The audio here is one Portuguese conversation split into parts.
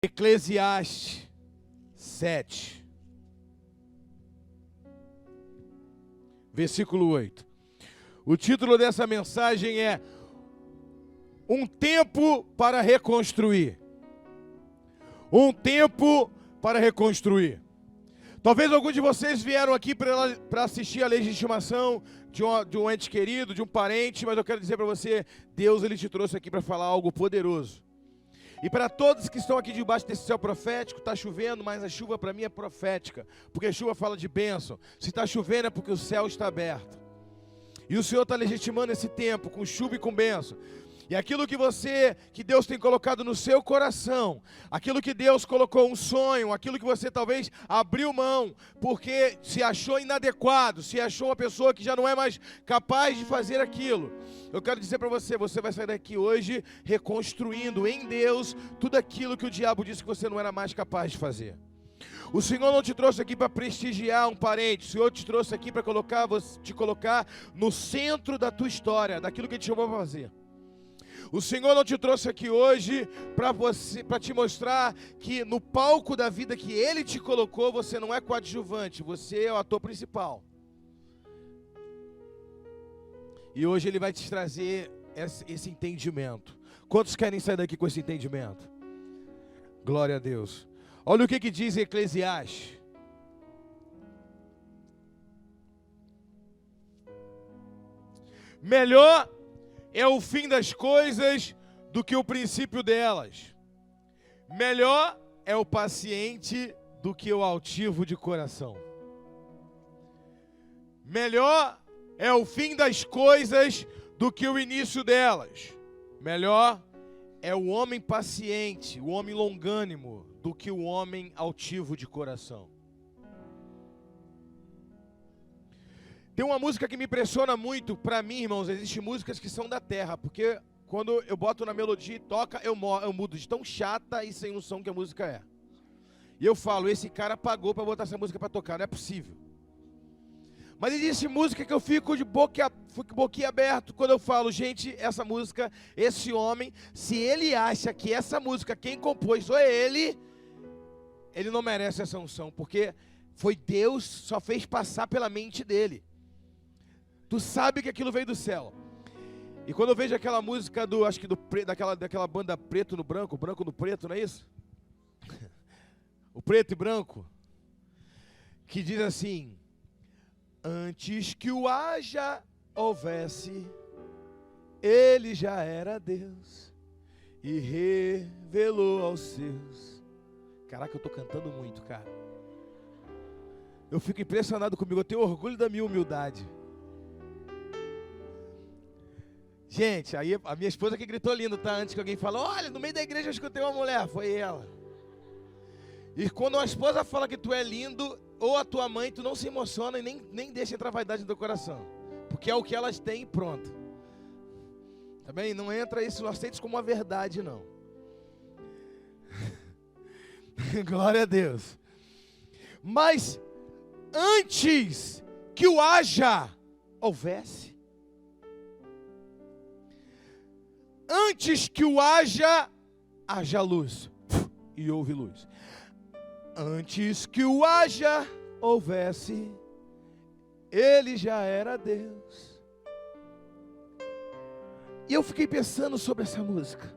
Eclesiastes 7, versículo 8. O título dessa mensagem é Um tempo para reconstruir. Um tempo para reconstruir. Talvez alguns de vocês vieram aqui para assistir a legitimação de um ente querido, de um parente, mas eu quero dizer para você, Deus ele te trouxe aqui para falar algo poderoso. E para todos que estão aqui debaixo desse céu profético, está chovendo, mas a chuva para mim é profética, porque a chuva fala de bênção. Se está chovendo é porque o céu está aberto. E o Senhor está legitimando esse tempo com chuva e com bênção. E aquilo que Deus tem colocado no seu coração, aquilo que Deus colocou um sonho, aquilo que você talvez abriu mão, porque se achou inadequado, se achou uma pessoa que já não é mais capaz de fazer aquilo. Eu quero dizer para você, você vai sair daqui hoje reconstruindo em Deus tudo aquilo que o diabo disse que você não era mais capaz de fazer. O Senhor não te trouxe aqui para prestigiar um parente, o Senhor te trouxe aqui para te colocar no centro da tua história, daquilo que Ele te chamou para fazer. O Senhor não te trouxe aqui hoje para te mostrar que no palco da vida que Ele te colocou, você não é coadjuvante, você é o ator principal. E hoje Ele vai te trazer esse entendimento. Quantos querem sair daqui com esse entendimento? Glória a Deus. Olha o que diz Eclesiastes. Melhor é o fim das coisas do que o princípio delas. Melhor é o paciente do que o altivo de coração. Melhor é o fim das coisas do que o início delas. Melhor é o homem paciente, o homem longânimo, do que o homem altivo de coração. Tem uma música que me impressiona muito, para mim, irmãos, existem músicas que são da terra, porque quando eu boto na melodia e toca, eu mudo de tão chata e sem noção que a música é. E eu falo, esse cara pagou para botar essa música para tocar, não é possível. Mas existe música que eu fico de boquinha aberto quando eu falo, gente, essa música, esse homem, se ele acha que essa música, quem compôs foi ele não merece essa unção, porque foi Deus, só fez passar pela mente dele. Tu sabe que aquilo veio do céu. E quando eu vejo aquela música daquela banda Preto no Branco, Branco no Preto, não é isso? O preto e branco, que diz assim: antes que o haja houvesse, ele já era Deus e revelou aos seus. Caraca, eu tô cantando muito, cara. Eu fico impressionado comigo, eu tenho orgulho da minha humildade. Gente, aí a minha esposa que gritou lindo, tá? Antes que alguém fale, olha, no meio da igreja eu escutei uma mulher, foi ela. E quando a esposa fala que tu é lindo, ou a tua mãe, tu não se emociona e nem deixa entrar a vaidade no teu coração. Porque é o que elas têm e pronto. Tá bem? Não entra isso, não aceita como uma verdade, não. Glória a Deus. Mas antes que o haja houvesse, antes que o haja luz, e houve luz. Antes que o haja houvesse, ele já era Deus. E eu fiquei pensando sobre essa música.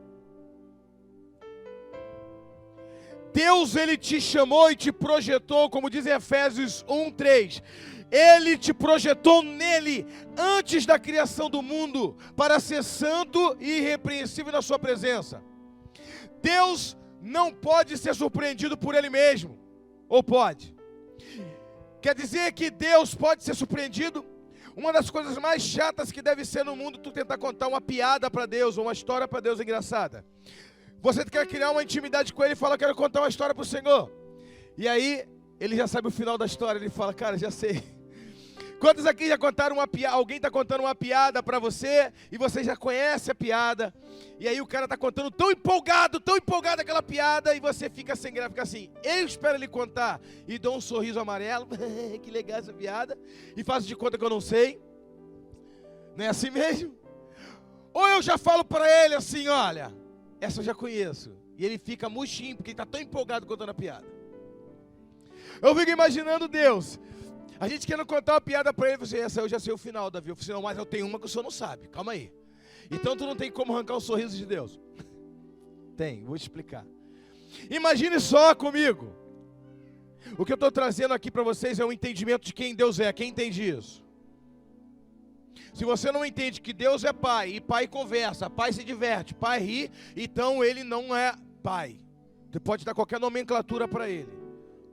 Deus, ele te chamou e te projetou, como diz em Efésios 1:3. Ele te projetou nele, antes da criação do mundo, para ser santo e irrepreensível na sua presença. Deus não pode ser surpreendido por ele mesmo. Ou pode? Quer dizer que Deus pode ser surpreendido? Uma das coisas mais chatas que deve ser no mundo, tu tentar contar uma piada para Deus, ou uma história para Deus engraçada. Você quer criar uma intimidade com ele e fala, quero contar uma história para o Senhor. E aí, ele já sabe o final da história, ele fala, cara, já sei. Quantos aqui já contaram uma piada? Alguém está contando uma piada para você e você já conhece a piada. E aí o cara está contando tão empolgado aquela piada e você fica sem graça, fica assim. Eu espero ele contar e dou um sorriso amarelo. Que legal essa piada. E faço de conta que eu não sei. Não é assim mesmo? Ou eu já falo para ele assim, olha, essa eu já conheço. E ele fica murchinho, porque ele está tão empolgado contando a piada. Eu fico imaginando Deus. A gente querendo contar uma piada para ele. Você, essa eu já sei o final, Davi. Eu falei, não, mas eu tenho uma que o senhor não sabe. Calma aí. Então tu não tem como arrancar o sorriso de Deus. Tem, vou te explicar. Imagine só comigo. O que eu estou trazendo aqui para vocês é um entendimento de quem Deus é. Quem entende isso? Se você não entende que Deus é pai, e pai conversa, pai se diverte, pai ri, então ele não é pai. Você pode dar qualquer nomenclatura para ele.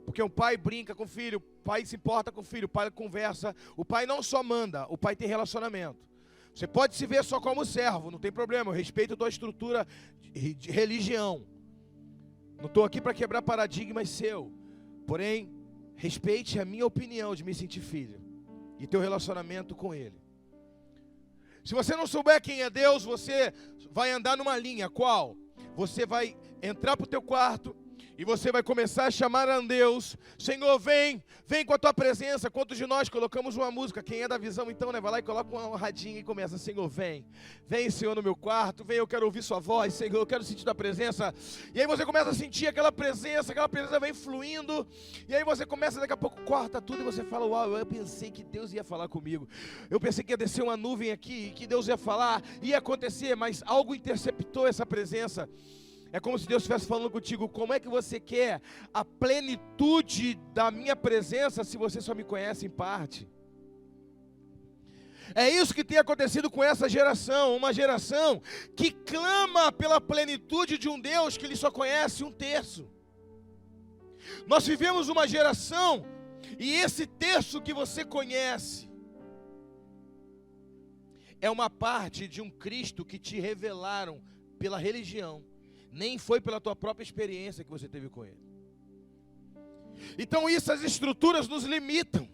Porque um pai brinca com o filho, o pai se importa com o filho, o pai conversa. O pai não só manda, o pai tem relacionamento. Você pode se ver só como servo, não tem problema, eu respeito a tua estrutura de religião. Não estou aqui para quebrar paradigmas seu. Porém, respeite a minha opinião de me sentir filho e teu relacionamento com ele. Se você não souber quem é Deus, você vai andar numa linha. Qual? Você vai entrar para o teu quarto e você vai começar a chamar a Deus. Senhor, vem com a tua presença. Quantos de nós colocamos uma música? Quem é da visão, então, né? Vai lá e coloca uma radinha e começa. Senhor, vem, Senhor, no meu quarto. Vem, eu quero ouvir sua voz. Senhor, eu quero sentir tua presença. E aí você começa a sentir aquela presença vem fluindo. E aí você começa, daqui a pouco, corta tudo e você fala, uau, eu pensei que Deus ia falar comigo. Eu pensei que ia descer uma nuvem aqui, que Deus ia falar, ia acontecer, mas algo interceptou essa presença. É como se Deus estivesse falando contigo, como é que você quer a plenitude da minha presença se você só me conhece em parte? É isso que tem acontecido com essa geração, uma geração que clama pela plenitude de um Deus que ele só conhece um terço. Nós vivemos uma geração, e esse terço que você conhece, é uma parte de um Cristo que te revelaram pela religião. Nem foi pela tua própria experiência que você teve com ele. Então essas estruturas nos limitam.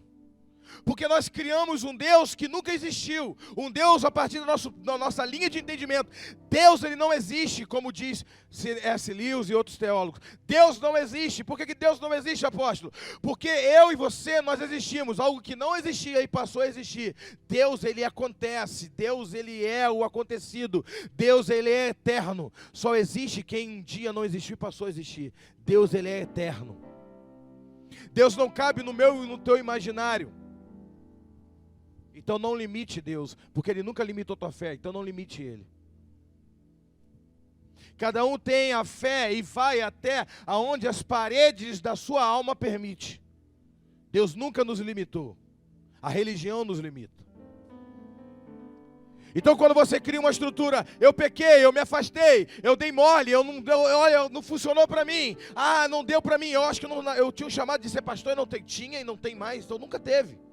Porque nós criamos um Deus que nunca existiu. Um Deus a partir da nossa linha de entendimento. Deus, ele não existe, como diz C.S. Lewis e outros teólogos. Deus não existe. Por que Deus não existe, apóstolo? Porque eu e você, nós existimos. Algo que não existia e passou a existir. Deus, ele acontece. Deus, ele é o acontecido. Deus, ele é eterno. Só existe quem um dia não existiu e passou a existir. Deus, ele é eterno. Deus não cabe no meu e no teu imaginário. Então não limite Deus, porque Ele nunca limitou tua fé, então não limite Ele. Cada um tem a fé e vai até aonde as paredes da sua alma permitem. Deus nunca nos limitou, a religião nos limita. Então quando você cria uma estrutura, eu pequei, eu me afastei, eu dei mole, olha, não funcionou para mim, não deu para mim, eu acho que eu tinha um chamado de ser pastor e tinha e não tem mais, então nunca teve.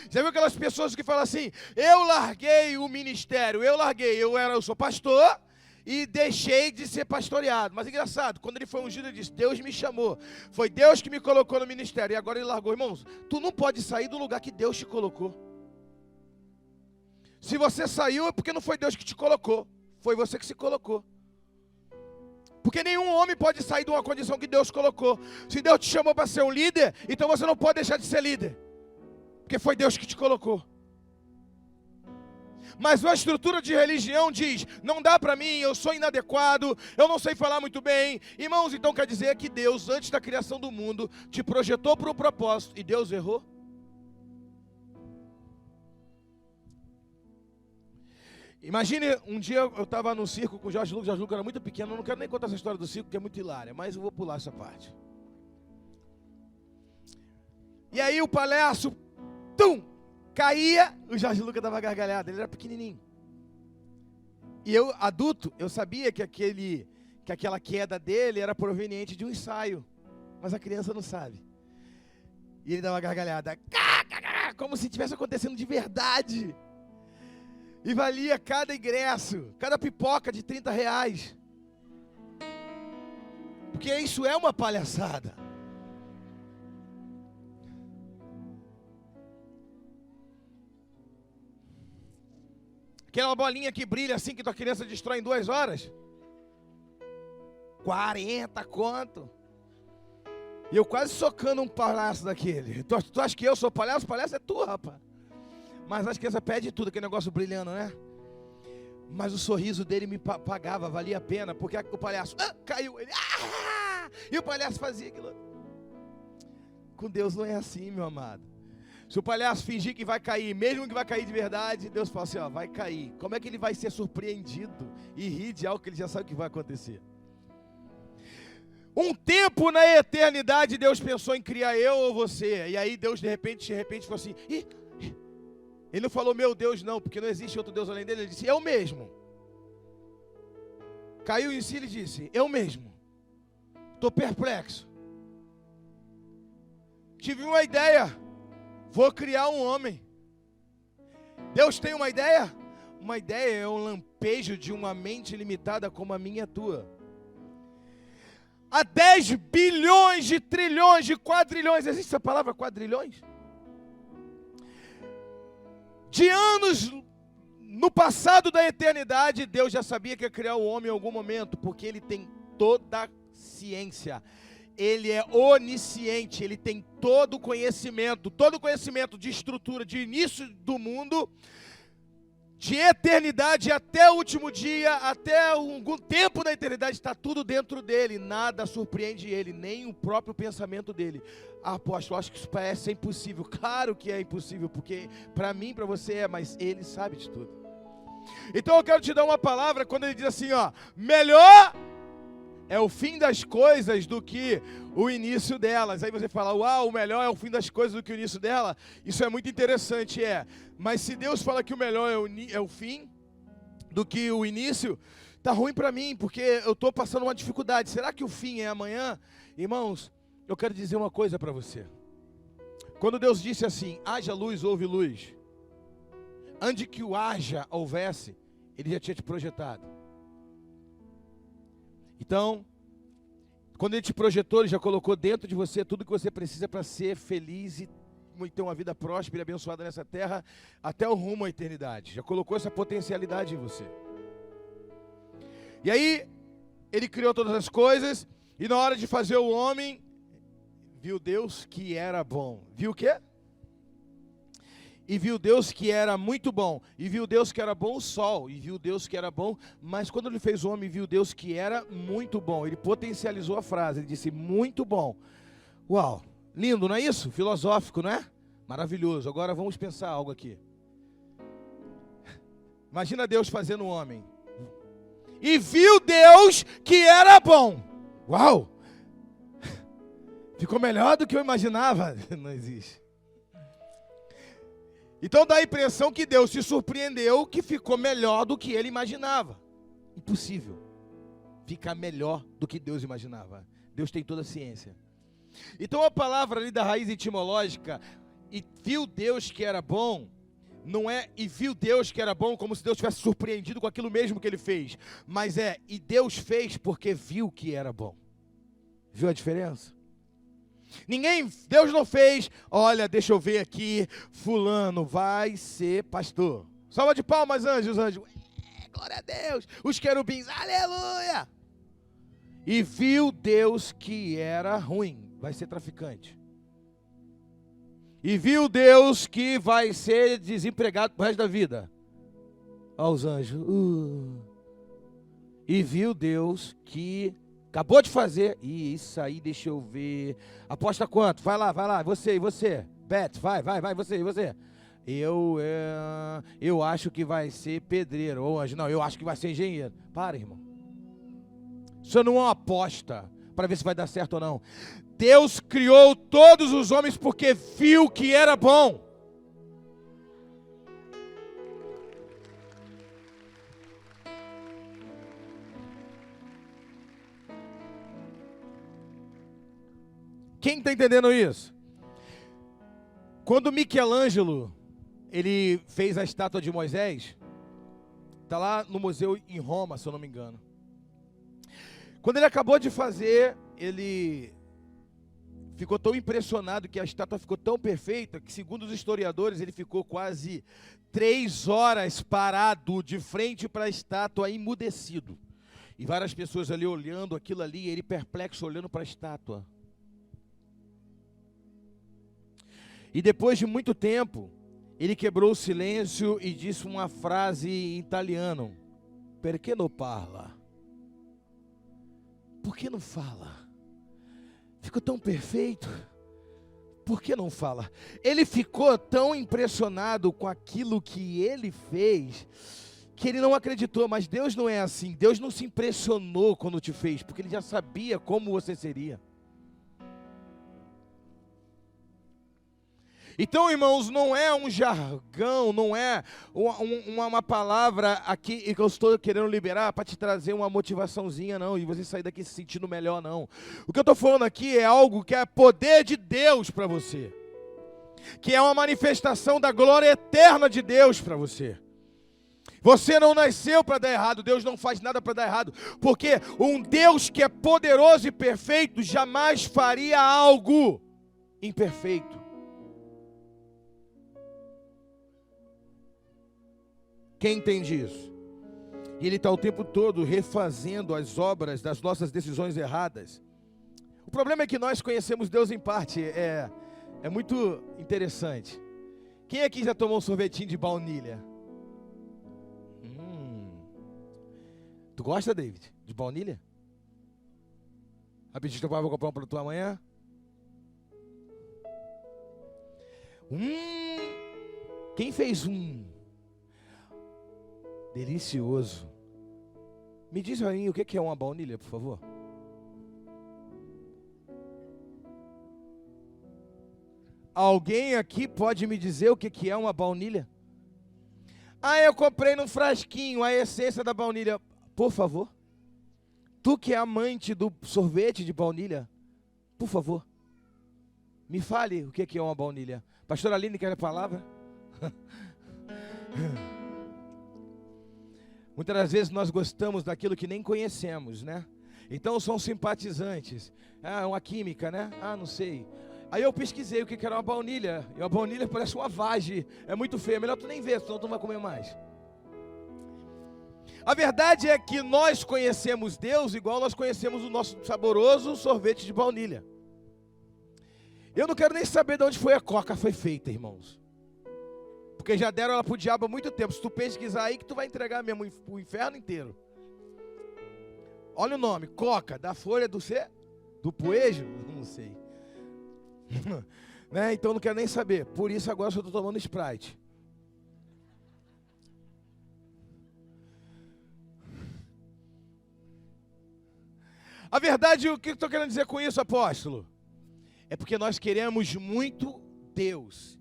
Já viu aquelas pessoas que falam assim, eu larguei o ministério, eu sou pastor e deixei de ser pastoreado. Mas engraçado, quando ele foi ungido, ele disse, Deus me chamou, foi Deus que me colocou no ministério, e agora ele largou. Irmãos, tu não pode sair do lugar que Deus te colocou. Se você saiu é porque não foi Deus que te colocou, foi você que se colocou. Porque nenhum homem pode sair de uma condição que Deus colocou. Se Deus te chamou para ser um líder, então você não pode deixar de ser líder. Porque foi Deus que te colocou. Mas uma estrutura de religião diz, não dá para mim, eu sou inadequado, eu não sei falar muito bem. Irmãos, então quer dizer que Deus, antes da criação do mundo, te projetou para um propósito e Deus errou? Imagine, um dia eu estava no circo com o Jorge Lucas era muito pequeno, eu não quero nem contar essa história do circo, que é muito hilária, mas eu vou pular essa parte. E aí o palhaço, caía, o Jorge Lucas dava gargalhada, ele era pequenininho. E eu, adulto, eu sabia que aquela queda dele era proveniente de um ensaio, mas a criança não sabe. E ele dava gargalhada, como se estivesse acontecendo de verdade. E valia cada ingresso, cada pipoca de R$30. Porque isso é uma palhaçada. Aquela bolinha que brilha assim que tua criança destrói em 2 horas. 40 conto. E eu quase socando um palhaço daquele. Tu acha que eu sou palhaço? Palhaço é tu, rapaz. Mas as crianças pedem tudo, aquele negócio brilhando, né? Mas o sorriso dele me pagava, valia a pena, porque o palhaço caiu, ele, e o palhaço fazia aquilo. Com Deus não é assim, meu amado. Se o palhaço fingir que vai cair, mesmo que vai cair de verdade, Deus fala assim, vai cair. Como é que ele vai ser surpreendido e rir de algo que ele já sabe que vai acontecer? Um tempo na eternidade, Deus pensou em criar eu ou você. E aí Deus de repente falou assim, ele não falou meu Deus não, porque não existe outro Deus além dele. Ele disse, eu mesmo. Caiu em si e disse, eu mesmo. Estou perplexo. Tive uma ideia. Vou criar um homem. Deus tem uma ideia? Uma ideia é um lampejo de uma mente limitada como a minha e a tua. Há 10 bilhões de trilhões de quadrilhões, existe essa palavra quadrilhões? De anos no passado da eternidade, Deus já sabia que ia criar o homem em algum momento, porque Ele tem toda a ciência. Ele é onisciente, Ele tem todo o conhecimento de estrutura, de início do mundo, de eternidade até o último dia, até algum tempo da eternidade, está tudo dentro dele, nada surpreende ele, nem o próprio pensamento dele. Apóstolo, acho que isso parece impossível. Claro que é impossível, porque para mim, para você é, mas ele sabe de tudo. Então eu quero te dar uma palavra, quando ele diz assim, melhor é o fim das coisas do que o início delas. Aí você fala, uau, o melhor é o fim das coisas do que o início dela. Isso é muito interessante, Mas se Deus fala que o melhor é o fim do que o início, tá ruim para mim, porque eu estou passando uma dificuldade. Será que o fim é amanhã? Irmãos, eu quero dizer uma coisa para você. Quando Deus disse assim, haja luz, houve luz. Antes que o haja houvesse, Ele já tinha te projetado. Então, quando Ele te projetou, Ele já colocou dentro de você tudo que você precisa para ser feliz e ter uma vida próspera e abençoada nessa terra, até o rumo à eternidade. Já colocou essa potencialidade em você. E aí, Ele criou todas as coisas, e na hora de fazer o homem, viu Deus que era bom. Viu o quê? E viu Deus que era muito bom, e viu Deus que era bom o sol, e viu Deus que era bom, mas quando Ele fez o homem, viu Deus que era muito bom. Ele potencializou a frase, Ele disse, muito bom. Uau, lindo, não é isso? Filosófico, não é? Maravilhoso. Agora vamos pensar algo aqui. Imagina Deus fazendo o homem. E viu Deus que era bom. Uau! Ficou melhor do que eu imaginava. Não existe. Então dá a impressão que Deus se surpreendeu, que ficou melhor do que Ele imaginava. Impossível ficar melhor do que Deus imaginava. Deus tem toda a ciência. Então a palavra ali da raiz etimológica, e viu Deus que era bom, não é e viu Deus que era bom como se Deus tivesse surpreendido com aquilo mesmo que Ele fez. Mas e Deus fez porque viu que era bom. Viu a diferença? Deus não fez, olha, deixa eu ver aqui, fulano vai ser pastor. Salva de palmas, anjos, glória a Deus, os querubins, aleluia. E viu Deus que era ruim, vai ser traficante. E viu Deus que vai ser desempregado pro resto da vida. Olha os anjos. E viu Deus que acabou de fazer. Isso aí, deixa eu ver. Aposta quanto? Vai lá. Você, e você? Bet, vai, você, e você? Eu acho que vai ser pedreiro. Ou anjo, não, eu acho que vai ser engenheiro. Para, irmão. Isso não é uma aposta para ver se vai dar certo ou não. Deus criou todos os homens porque viu que era bom. Quem está entendendo isso? Quando Michelangelo, ele fez a estátua de Moisés, está lá no museu em Roma, se eu não me engano. Quando ele acabou de fazer, ele ficou tão impressionado que a estátua ficou tão perfeita, que segundo os historiadores, ele ficou quase 3 horas parado de frente para a estátua, emudecido. E várias pessoas ali olhando aquilo ali, ele perplexo olhando para a estátua. E depois de muito tempo, ele quebrou o silêncio e disse uma frase em italiano. perché não parla? Por que não fala? Ficou tão perfeito, por que não fala? Ele ficou tão impressionado com aquilo que ele fez, que ele não acreditou. Mas Deus não é assim. Deus não se impressionou quando te fez, porque Ele já sabia como você seria. Então, irmãos, não é um jargão, não é uma palavra aqui que eu estou querendo liberar para te trazer uma motivaçãozinha, não, e você sair daqui se sentindo melhor, não. O que eu estou falando aqui é algo que é poder de Deus para você, que é uma manifestação da glória eterna de Deus para você. Você não nasceu para dar errado, Deus não faz nada para dar errado, porque um Deus que é poderoso e perfeito jamais faria algo imperfeito. Quem entende isso? E Ele está o tempo todo refazendo as obras das nossas decisões erradas. O problema é que nós conhecemos Deus em parte. É muito interessante. Quem aqui já tomou um sorvetinho de baunilha? Tu gosta, David, de baunilha? Rapidinho, teu pai vai comprar um para tu amanhã? Quem fez delicioso. Me diz aí o que é uma baunilha, por favor. Alguém aqui pode me dizer o que é uma baunilha? Eu comprei num frasquinho a essência da baunilha. Por favor. Tu que é amante do sorvete de baunilha, por favor, me fale o que é uma baunilha. Pastora Aline, quer a palavra? Muitas das vezes nós gostamos daquilo que nem conhecemos, né? Então são simpatizantes. Uma química, né? Não sei. Aí eu pesquisei o que era uma baunilha. E uma baunilha parece uma vagem. É muito feia. Melhor tu nem ver, senão tu não vai comer mais. A verdade é que nós conhecemos Deus igual nós conhecemos o nosso saboroso sorvete de baunilha. Eu não quero nem saber de onde foi a coca foi feita, irmãos. Porque já deram ela pro diabo há muito tempo. Se tu pesquisar aí, que tu vai entregar mesmo o inferno inteiro. Olha o nome, coca, da folha do poejo? Não sei. Né? Então não quero nem saber. Por isso agora eu só estou tomando Sprite. A verdade, o que eu estou querendo dizer com isso, apóstolo? É porque nós queremos muito Deus,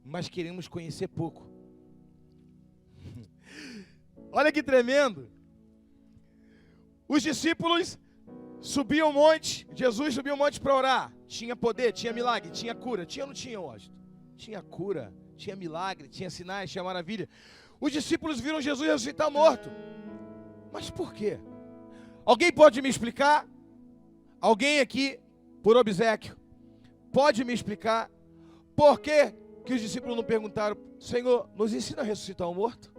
mas queremos conhecer pouco. Olha que tremendo. Os discípulos subiam o monte, Jesus subia o monte para orar. Tinha poder, tinha milagre, tinha cura. Tinha ou não tinha, Washington? Tinha cura, tinha milagre, tinha sinais, tinha maravilha. Os discípulos viram Jesus ressuscitar morto. Mas por quê? Alguém pode me explicar? Alguém aqui, por obséquio, pode me explicar por que os discípulos não perguntaram: Senhor, nos ensina a ressuscitar o morto?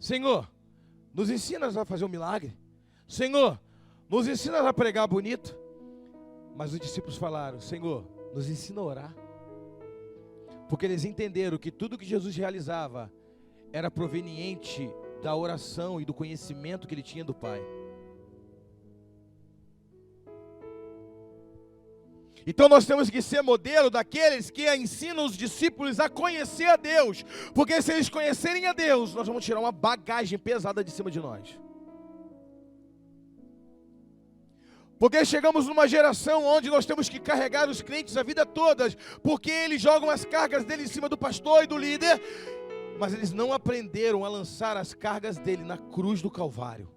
Senhor, nos ensina a fazer um milagre? Senhor, nos ensina a pregar bonito? Mas os discípulos falaram: Senhor, nos ensina a orar. Porque eles entenderam que tudo que Jesus realizava era proveniente da oração e do conhecimento que ele tinha do Pai. Então nós temos que ser modelo daqueles que ensinam os discípulos a conhecer a Deus. Porque se eles conhecerem a Deus, nós vamos tirar uma bagagem pesada de cima de nós. Porque chegamos numa geração onde nós temos que carregar os crentes a vida toda, porque eles jogam as cargas dele em cima do pastor e do líder, mas eles não aprenderam a lançar as cargas dele na cruz do Calvário.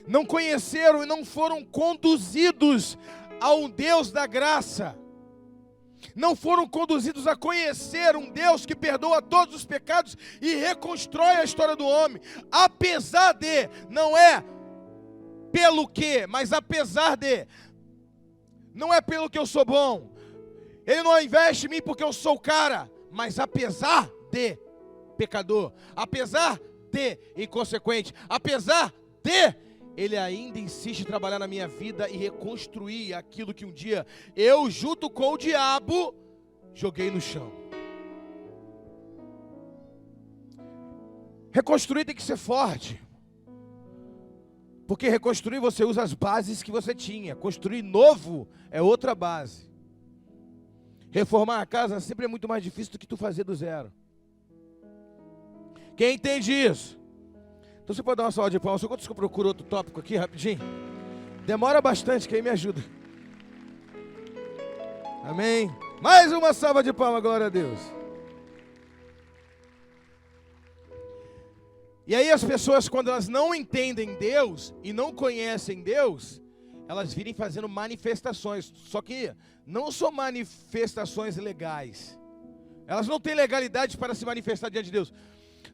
Não conheceram e não foram conduzidos ao Deus da graça. Não foram conduzidos a conhecer um Deus que perdoa todos os pecados e reconstrói a história do homem. Apesar de, não é pelo que, mas apesar de. Não é pelo que eu sou bom. Ele não investe em mim porque eu sou o cara. Mas apesar de pecador, apesar de inconsequente, apesar de, Ele ainda insiste em trabalhar na minha vida e reconstruir aquilo que um dia eu, junto com o diabo, joguei no chão. Reconstruir tem que ser forte. Porque reconstruir você usa as bases que você tinha. Construir novo é outra base. Reformar a casa sempre é muito mais difícil do que tu fazer do zero. Quem entende isso? Então você pode dar uma salva de palmas. Enquanto eu procuro outro tópico aqui, rapidinho. Demora bastante, quem me ajuda. Amém. Mais uma salva de palmas, glória a Deus. E aí as pessoas, quando elas não entendem Deus e não conhecem Deus, elas virem fazendo manifestações. Só que não são manifestações legais. Elas não têm legalidade para se manifestar diante de Deus.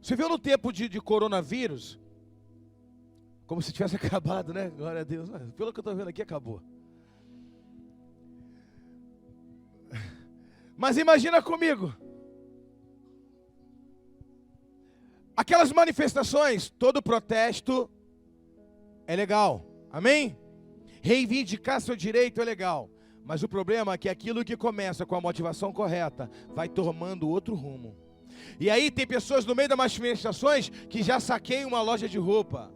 Você viu no tempo de coronavírus? Como se tivesse acabado, né? Glória a Deus. Pelo que eu estou vendo aqui, acabou. Mas imagina comigo. Aquelas manifestações, todo protesto é legal. Amém? Reivindicar seu direito é legal. Mas o problema é que aquilo que começa com a motivação correta vai tomando outro rumo. E aí tem pessoas no meio das manifestações que já saqueiam uma loja de roupa.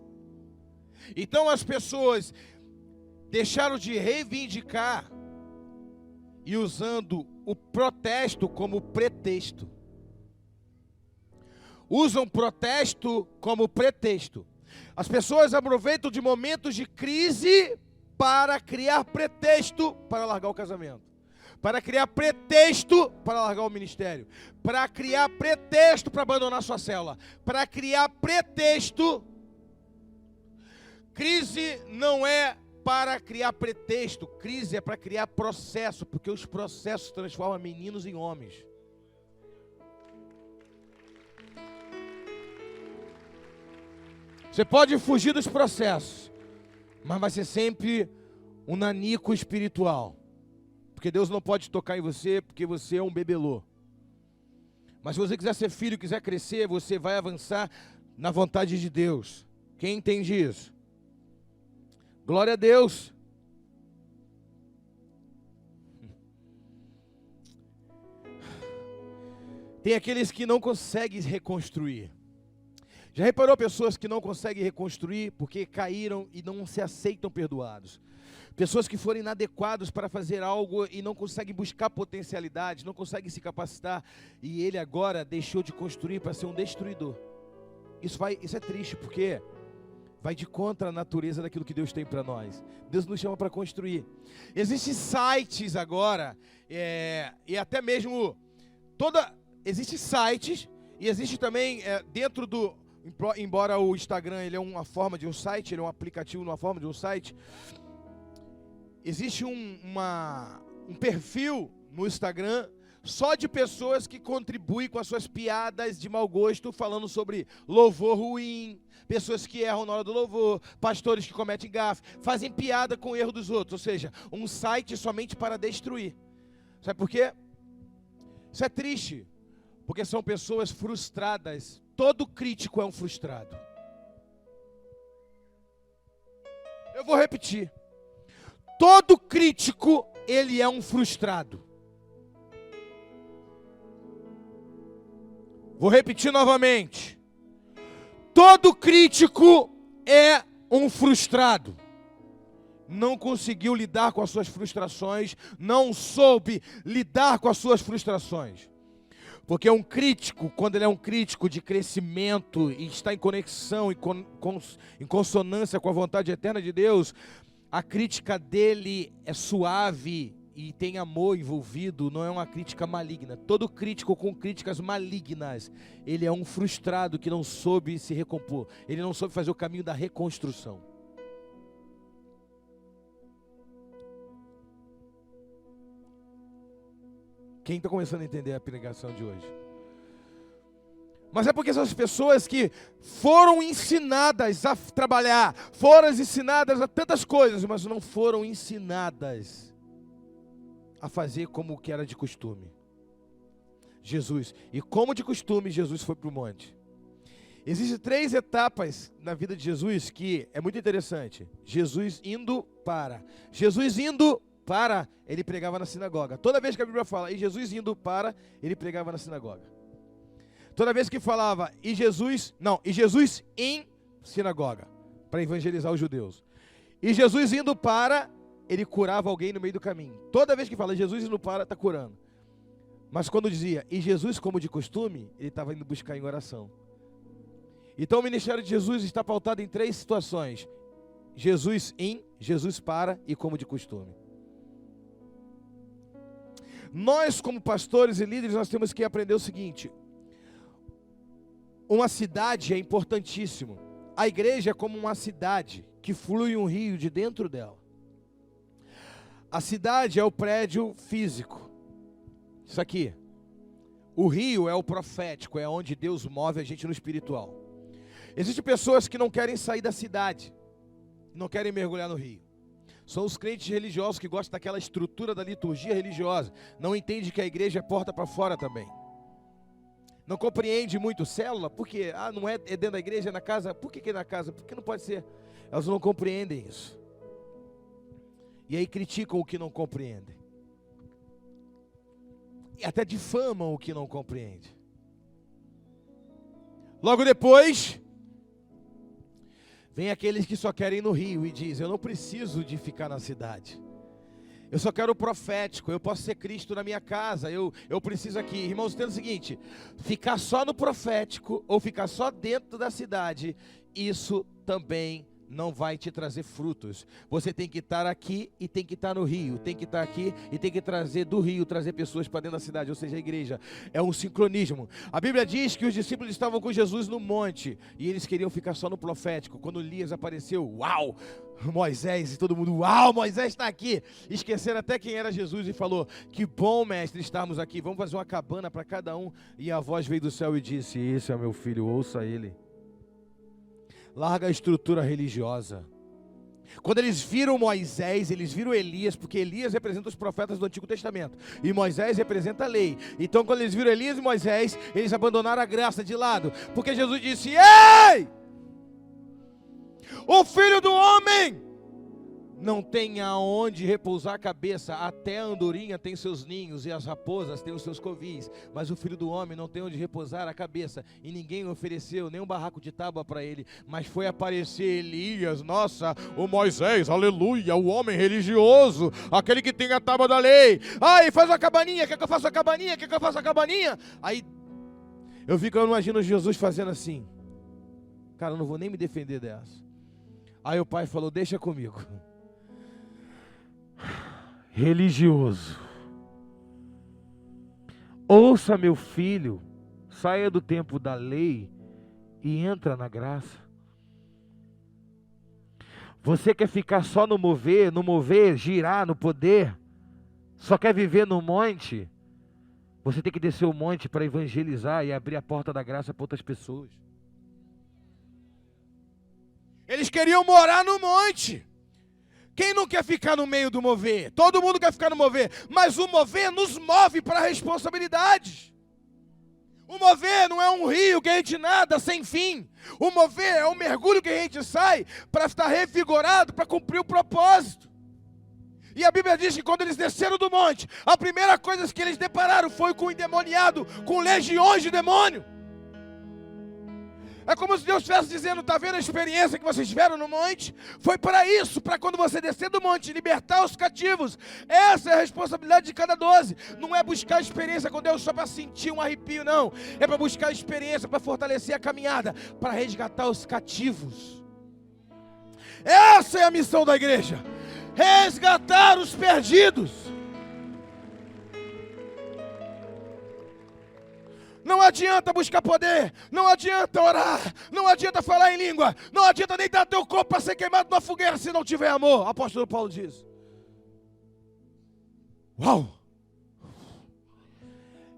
Então as pessoas deixaram de reivindicar e usando o protesto como pretexto. Usam protesto como pretexto. As pessoas aproveitam de momentos de crise para criar pretexto para largar o casamento, para criar pretexto para largar o ministério, para criar pretexto para abandonar sua célula, para criar pretexto. Crise não é para criar pretexto, crise é para criar processo, porque os processos transformam meninos em homens. Você pode fugir dos processos, mas vai ser sempre um nanico espiritual. Porque Deus não pode tocar em você, porque você é um bebelô. Mas se você quiser ser filho, quiser crescer, você vai avançar na vontade de Deus. Quem entende isso? Glória a Deus. Tem aqueles que não conseguem reconstruir. Já reparou pessoas que não conseguem reconstruir porque caíram e não se aceitam perdoados? Pessoas que foram inadequados para fazer algo e não conseguem buscar potencialidade, não conseguem se capacitar, e ele agora deixou de construir para ser um destruidor. Isso é triste, porque vai de contra a natureza daquilo que Deus tem para nós. Deus nos chama para construir. Existem sites agora, e até mesmo existem sites, e existe também dentro do... Embora o Instagram ele é uma forma de um site, ele é um aplicativo numa forma de um site, existe um perfil no Instagram só de pessoas que contribuem com as suas piadas de mau gosto, falando sobre louvor ruim, pessoas que erram na hora do louvor, pastores que cometem gafe, fazem piada com o erro dos outros, ou seja, um site somente para destruir. Sabe por quê? Isso é triste, porque são pessoas frustradas. Todo crítico é um frustrado. Eu vou repetir. Todo crítico, ele é um frustrado. Vou repetir novamente. Todo crítico é um frustrado. Não conseguiu lidar com as suas frustrações, não soube lidar com as suas frustrações. Porque um crítico, quando ele é um crítico de crescimento e está em conexão e em consonância com a vontade eterna de Deus, a crítica dele é suave e tem amor envolvido, não é uma crítica maligna. Todo crítico com críticas malignas, ele é um frustrado que não soube se recompor, ele não soube fazer o caminho da reconstrução. Quem está começando a entender a pregação de hoje? Mas é porque são as pessoas que foram ensinadas a trabalhar, foram ensinadas a tantas coisas, mas não foram ensinadas a fazer como o que era de costume. Jesus, e como de costume, Jesus foi para o monte. Existem 3 etapas na vida de Jesus que é muito interessante. Jesus indo para, ele pregava na sinagoga. Toda vez que a Bíblia fala, e Jesus indo para, ele pregava na sinagoga. Toda vez que falava, e Jesus em sinagoga, para evangelizar os judeus. E Jesus indo para, ele curava alguém no meio do caminho. Toda vez que fala Jesus indo para, está curando. Mas quando dizia, e Jesus como de costume, ele estava indo buscar em oração. Então o ministério de Jesus está pautado em 3 situações. Jesus em, Jesus para e como de costume. Nós como pastores e líderes, nós temos que aprender o seguinte. Uma cidade é importantíssimo. A igreja é como uma cidade que flui um rio de dentro dela. A cidade é o prédio físico. Isso aqui. O rio é o profético, é onde Deus move a gente no espiritual. Existem pessoas que não querem sair da cidade, não querem mergulhar no rio. São os crentes religiosos que gostam daquela estrutura da liturgia religiosa. Não entendem que a igreja é porta para fora também. Não compreende muito célula, porque não é dentro da igreja, é na casa. Por que é na casa? Porque não pode ser. Elas não compreendem isso. E aí criticam o que não compreendem. E até difamam o que não compreende. Logo depois, vem aqueles que só querem ir no rio e dizem, eu não preciso de ficar na cidade. Eu só quero o profético, eu posso ser Cristo na minha casa, eu preciso aqui. Irmãos, entenda o seguinte, ficar só no profético ou ficar só dentro da cidade, isso também não vai te trazer frutos. Você tem que estar aqui e tem que estar no rio, tem que estar aqui e tem que trazer do rio, trazer pessoas para dentro da cidade, ou seja, a igreja. É um sincronismo. A Bíblia diz que os discípulos estavam com Jesus no monte e eles queriam ficar só no profético. Quando Elias apareceu, uau, Moisés, e todo mundo, uau, Moisés está aqui. Esqueceram até quem era Jesus e falou, que bom, mestre, estarmos aqui, vamos fazer uma cabana para cada um. E a voz veio do céu e disse, esse é meu filho, ouça ele. Larga a estrutura religiosa. Quando eles viram Moisés, eles viram Elias, porque Elias representa os profetas do Antigo Testamento e Moisés representa a lei. Então quando eles viram Elias e Moisés, eles abandonaram a graça de lado, porque Jesus disse, ei! O Filho do Homem não tem aonde repousar a cabeça, até a andorinha tem seus ninhos e as raposas têm os seus covis, mas o Filho do Homem não tem onde repousar a cabeça, e ninguém ofereceu nem um barraco de tábua para ele, mas foi aparecer Elias, nossa, o Moisés, aleluia, o homem religioso, aquele que tem a tábua da lei, ai, faz uma cabaninha, quer que eu faça a cabaninha, quer que eu faça a cabaninha, aí, eu imagino Jesus fazendo assim, cara, eu não vou nem me defender dessa, aí o pai falou, deixa comigo, religioso, ouça meu filho, saia do tempo da lei e entra na graça. Você quer ficar só no mover, girar no poder, só quer viver no monte, você tem que descer o monte para evangelizar e abrir a porta da graça para outras pessoas. Eles queriam morar no monte. Quem não quer ficar no meio do mover? Todo mundo quer ficar no mover, mas o mover nos move para responsabilidades. O mover não é um rio que a gente nada sem fim. O mover é um mergulho que a gente sai para estar revigorado, para cumprir o propósito. E a Bíblia diz que quando eles desceram do monte, a primeira coisa que eles depararam foi com o endemoniado, com legiões de demônio. É como se Deus estivesse dizendo, está vendo a experiência que vocês tiveram no monte? Foi para isso, para quando você descer do monte, libertar os cativos. Essa é a responsabilidade de cada 12. Não é buscar experiência com Deus só para sentir um arrepio, não. É para buscar experiência, para fortalecer a caminhada, para resgatar os cativos. Essa é a missão da igreja. Resgatar os perdidos. Não adianta buscar poder, não adianta orar, não adianta falar em língua, não adianta nem dar teu corpo para ser queimado na fogueira se não tiver amor. O apóstolo Paulo diz. Uau!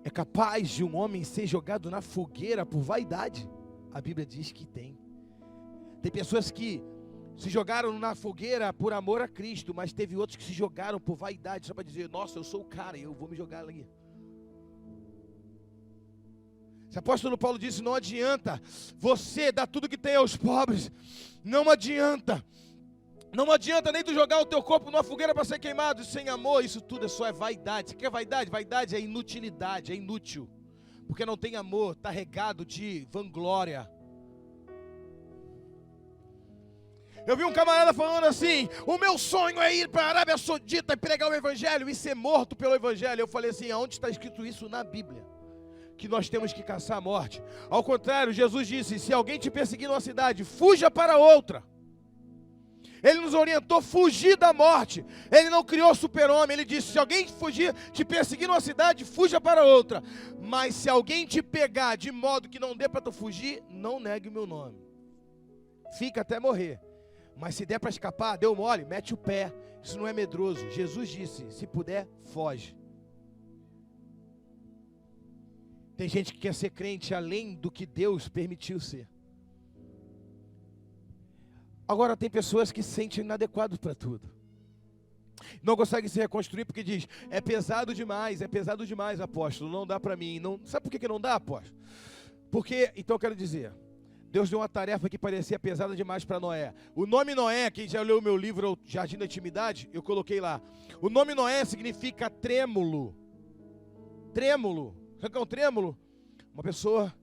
É capaz de um homem ser jogado na fogueira por vaidade? A Bíblia diz que tem. Tem pessoas que se jogaram na fogueira por amor a Cristo, mas teve outros que se jogaram por vaidade, só para dizer, nossa, eu sou o cara, eu vou me jogar ali. O apóstolo Paulo disse, não adianta você dar tudo que tem aos pobres, não adianta nem tu jogar o teu corpo numa fogueira para ser queimado, sem amor, isso tudo é vaidade. Você quer vaidade? Vaidade é inutilidade, é inútil, Porque não tem amor, está regado de vanglória. Eu vi um camarada falando assim: o meu sonho é ir para a Arábia Saudita e pregar o evangelho e ser morto pelo evangelho. Eu falei assim: aonde está escrito isso na Bíblia? Que nós temos que caçar a morte. Ao contrário, Jesus disse: se alguém te perseguir numa cidade, fuja para outra. Ele nos orientou a fugir da morte. Ele não criou super-homem. Ele disse: se alguém te perseguir numa cidade, fuja para outra. Mas se alguém te pegar de modo que não dê para tu fugir, não negue o meu nome. Fica até morrer. Mas se der para escapar, deu mole, mete o pé. Isso não é medroso. Jesus disse: se puder, foge. Tem gente que quer ser crente além do que Deus permitiu ser. Agora tem pessoas que se sentem inadequados para tudo. Não conseguem se reconstruir porque diz: é pesado demais, apóstolo, não dá para mim. Não, sabe por que não dá, apóstolo? Porque, então eu quero dizer, Deus deu uma tarefa que parecia pesada demais para Noé. O nome Noé, quem já leu o meu livro, O Jardim da Intimidade, eu coloquei lá. O nome Noé significa trêmulo. Trêmulo. Sabe o que é um trêmulo? Uma pessoa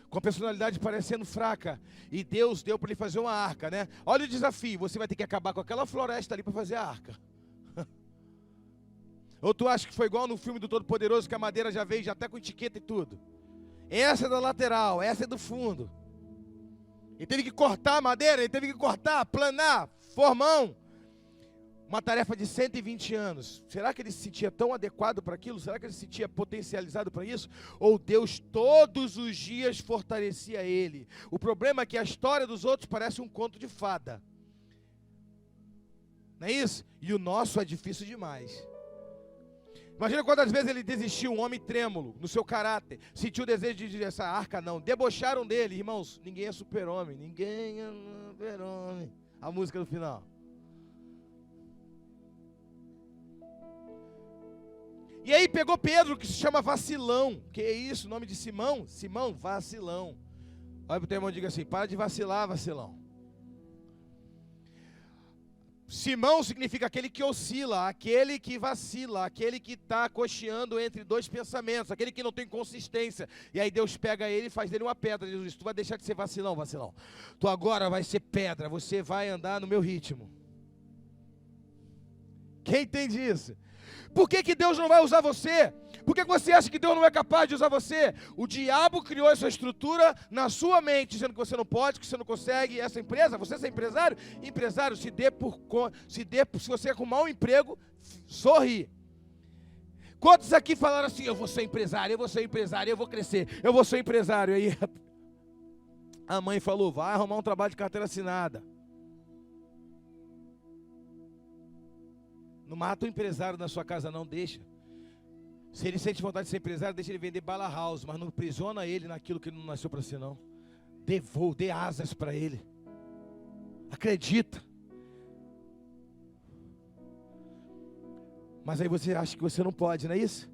com a personalidade parecendo fraca. E Deus deu para ele fazer uma arca, né? Olha o desafio, você vai ter que acabar com aquela floresta ali para fazer a arca. Ou tu acha que foi igual no filme do Todo-Poderoso, que a madeira já veio, já até com etiqueta e tudo? Essa é da lateral, essa é do fundo. Ele teve que cortar a madeira, ele teve que cortar, planar, formão. Uma tarefa de 120 anos. Será que ele se sentia tão adequado para aquilo? Será que ele se sentia potencializado para isso? Ou Deus todos os dias fortalecia ele? O problema é que a história dos outros parece um conto de fada. Não é isso? E o nosso é difícil demais. Imagina quantas vezes ele desistiu, um homem trêmulo, no seu caráter. Sentiu o desejo de dizer: essa arca não. Debocharam dele. Irmãos, ninguém é super-homem. Ninguém é super-homem. A música do final. E aí pegou Pedro, que se chama vacilão. Que é isso, o nome de Simão? Simão, vacilão. Olha para o teu irmão e diga assim: para de vacilar, vacilão. Simão significa aquele que oscila, aquele que vacila, aquele que está cocheando entre dois pensamentos, aquele que não tem consistência. E aí Deus pega ele e faz dele uma pedra. Ele diz: tu vai deixar de ser vacilão, vacilão. Tu agora vai ser pedra, você vai andar no meu ritmo. Quem entende isso? Por que Deus não vai usar você? Por que você acha que Deus não é capaz de usar você? O diabo criou essa estrutura na sua mente, dizendo que você não pode, que você não consegue. Essa empresa, você é empresário? Empresário, se você é com mau emprego, sorri. Quantos aqui falaram assim: eu vou ser empresário, eu vou crescer, eu vou ser empresário? Aí a mãe falou: vai arrumar um trabalho de carteira assinada. Não mata o empresário na sua casa, não, deixa. Se ele sente vontade de ser empresário, deixa ele vender bala house, mas não aprisiona ele naquilo que ele não nasceu para ser, não. Dê asas para ele. Acredita. Mas aí você acha que você não pode, não é isso?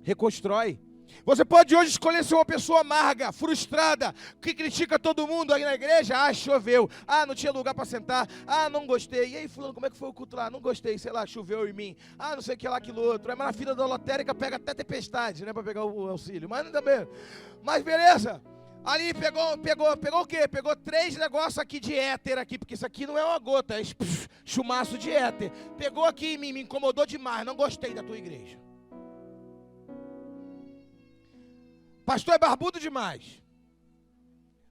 Reconstrói. Você pode hoje escolher ser uma pessoa amarga, frustrada, que critica todo mundo aí na igreja. Ah, choveu. Ah, não tinha lugar para sentar. Ah, não gostei. E aí, fulano, como é que foi o culto lá? Não gostei, sei lá, choveu em mim. Ah, não sei o que lá, aquilo outro. Mas na fila da lotérica pega até tempestade, né, para pegar o auxílio. Mas ainda bem. Mas beleza. Ali pegou o quê? Pegou 3 negócios aqui de éter aqui, porque isso aqui não é uma gota, é chumaço de éter. Pegou aqui em mim, me incomodou demais. Não gostei da tua igreja. Pastor é barbudo demais.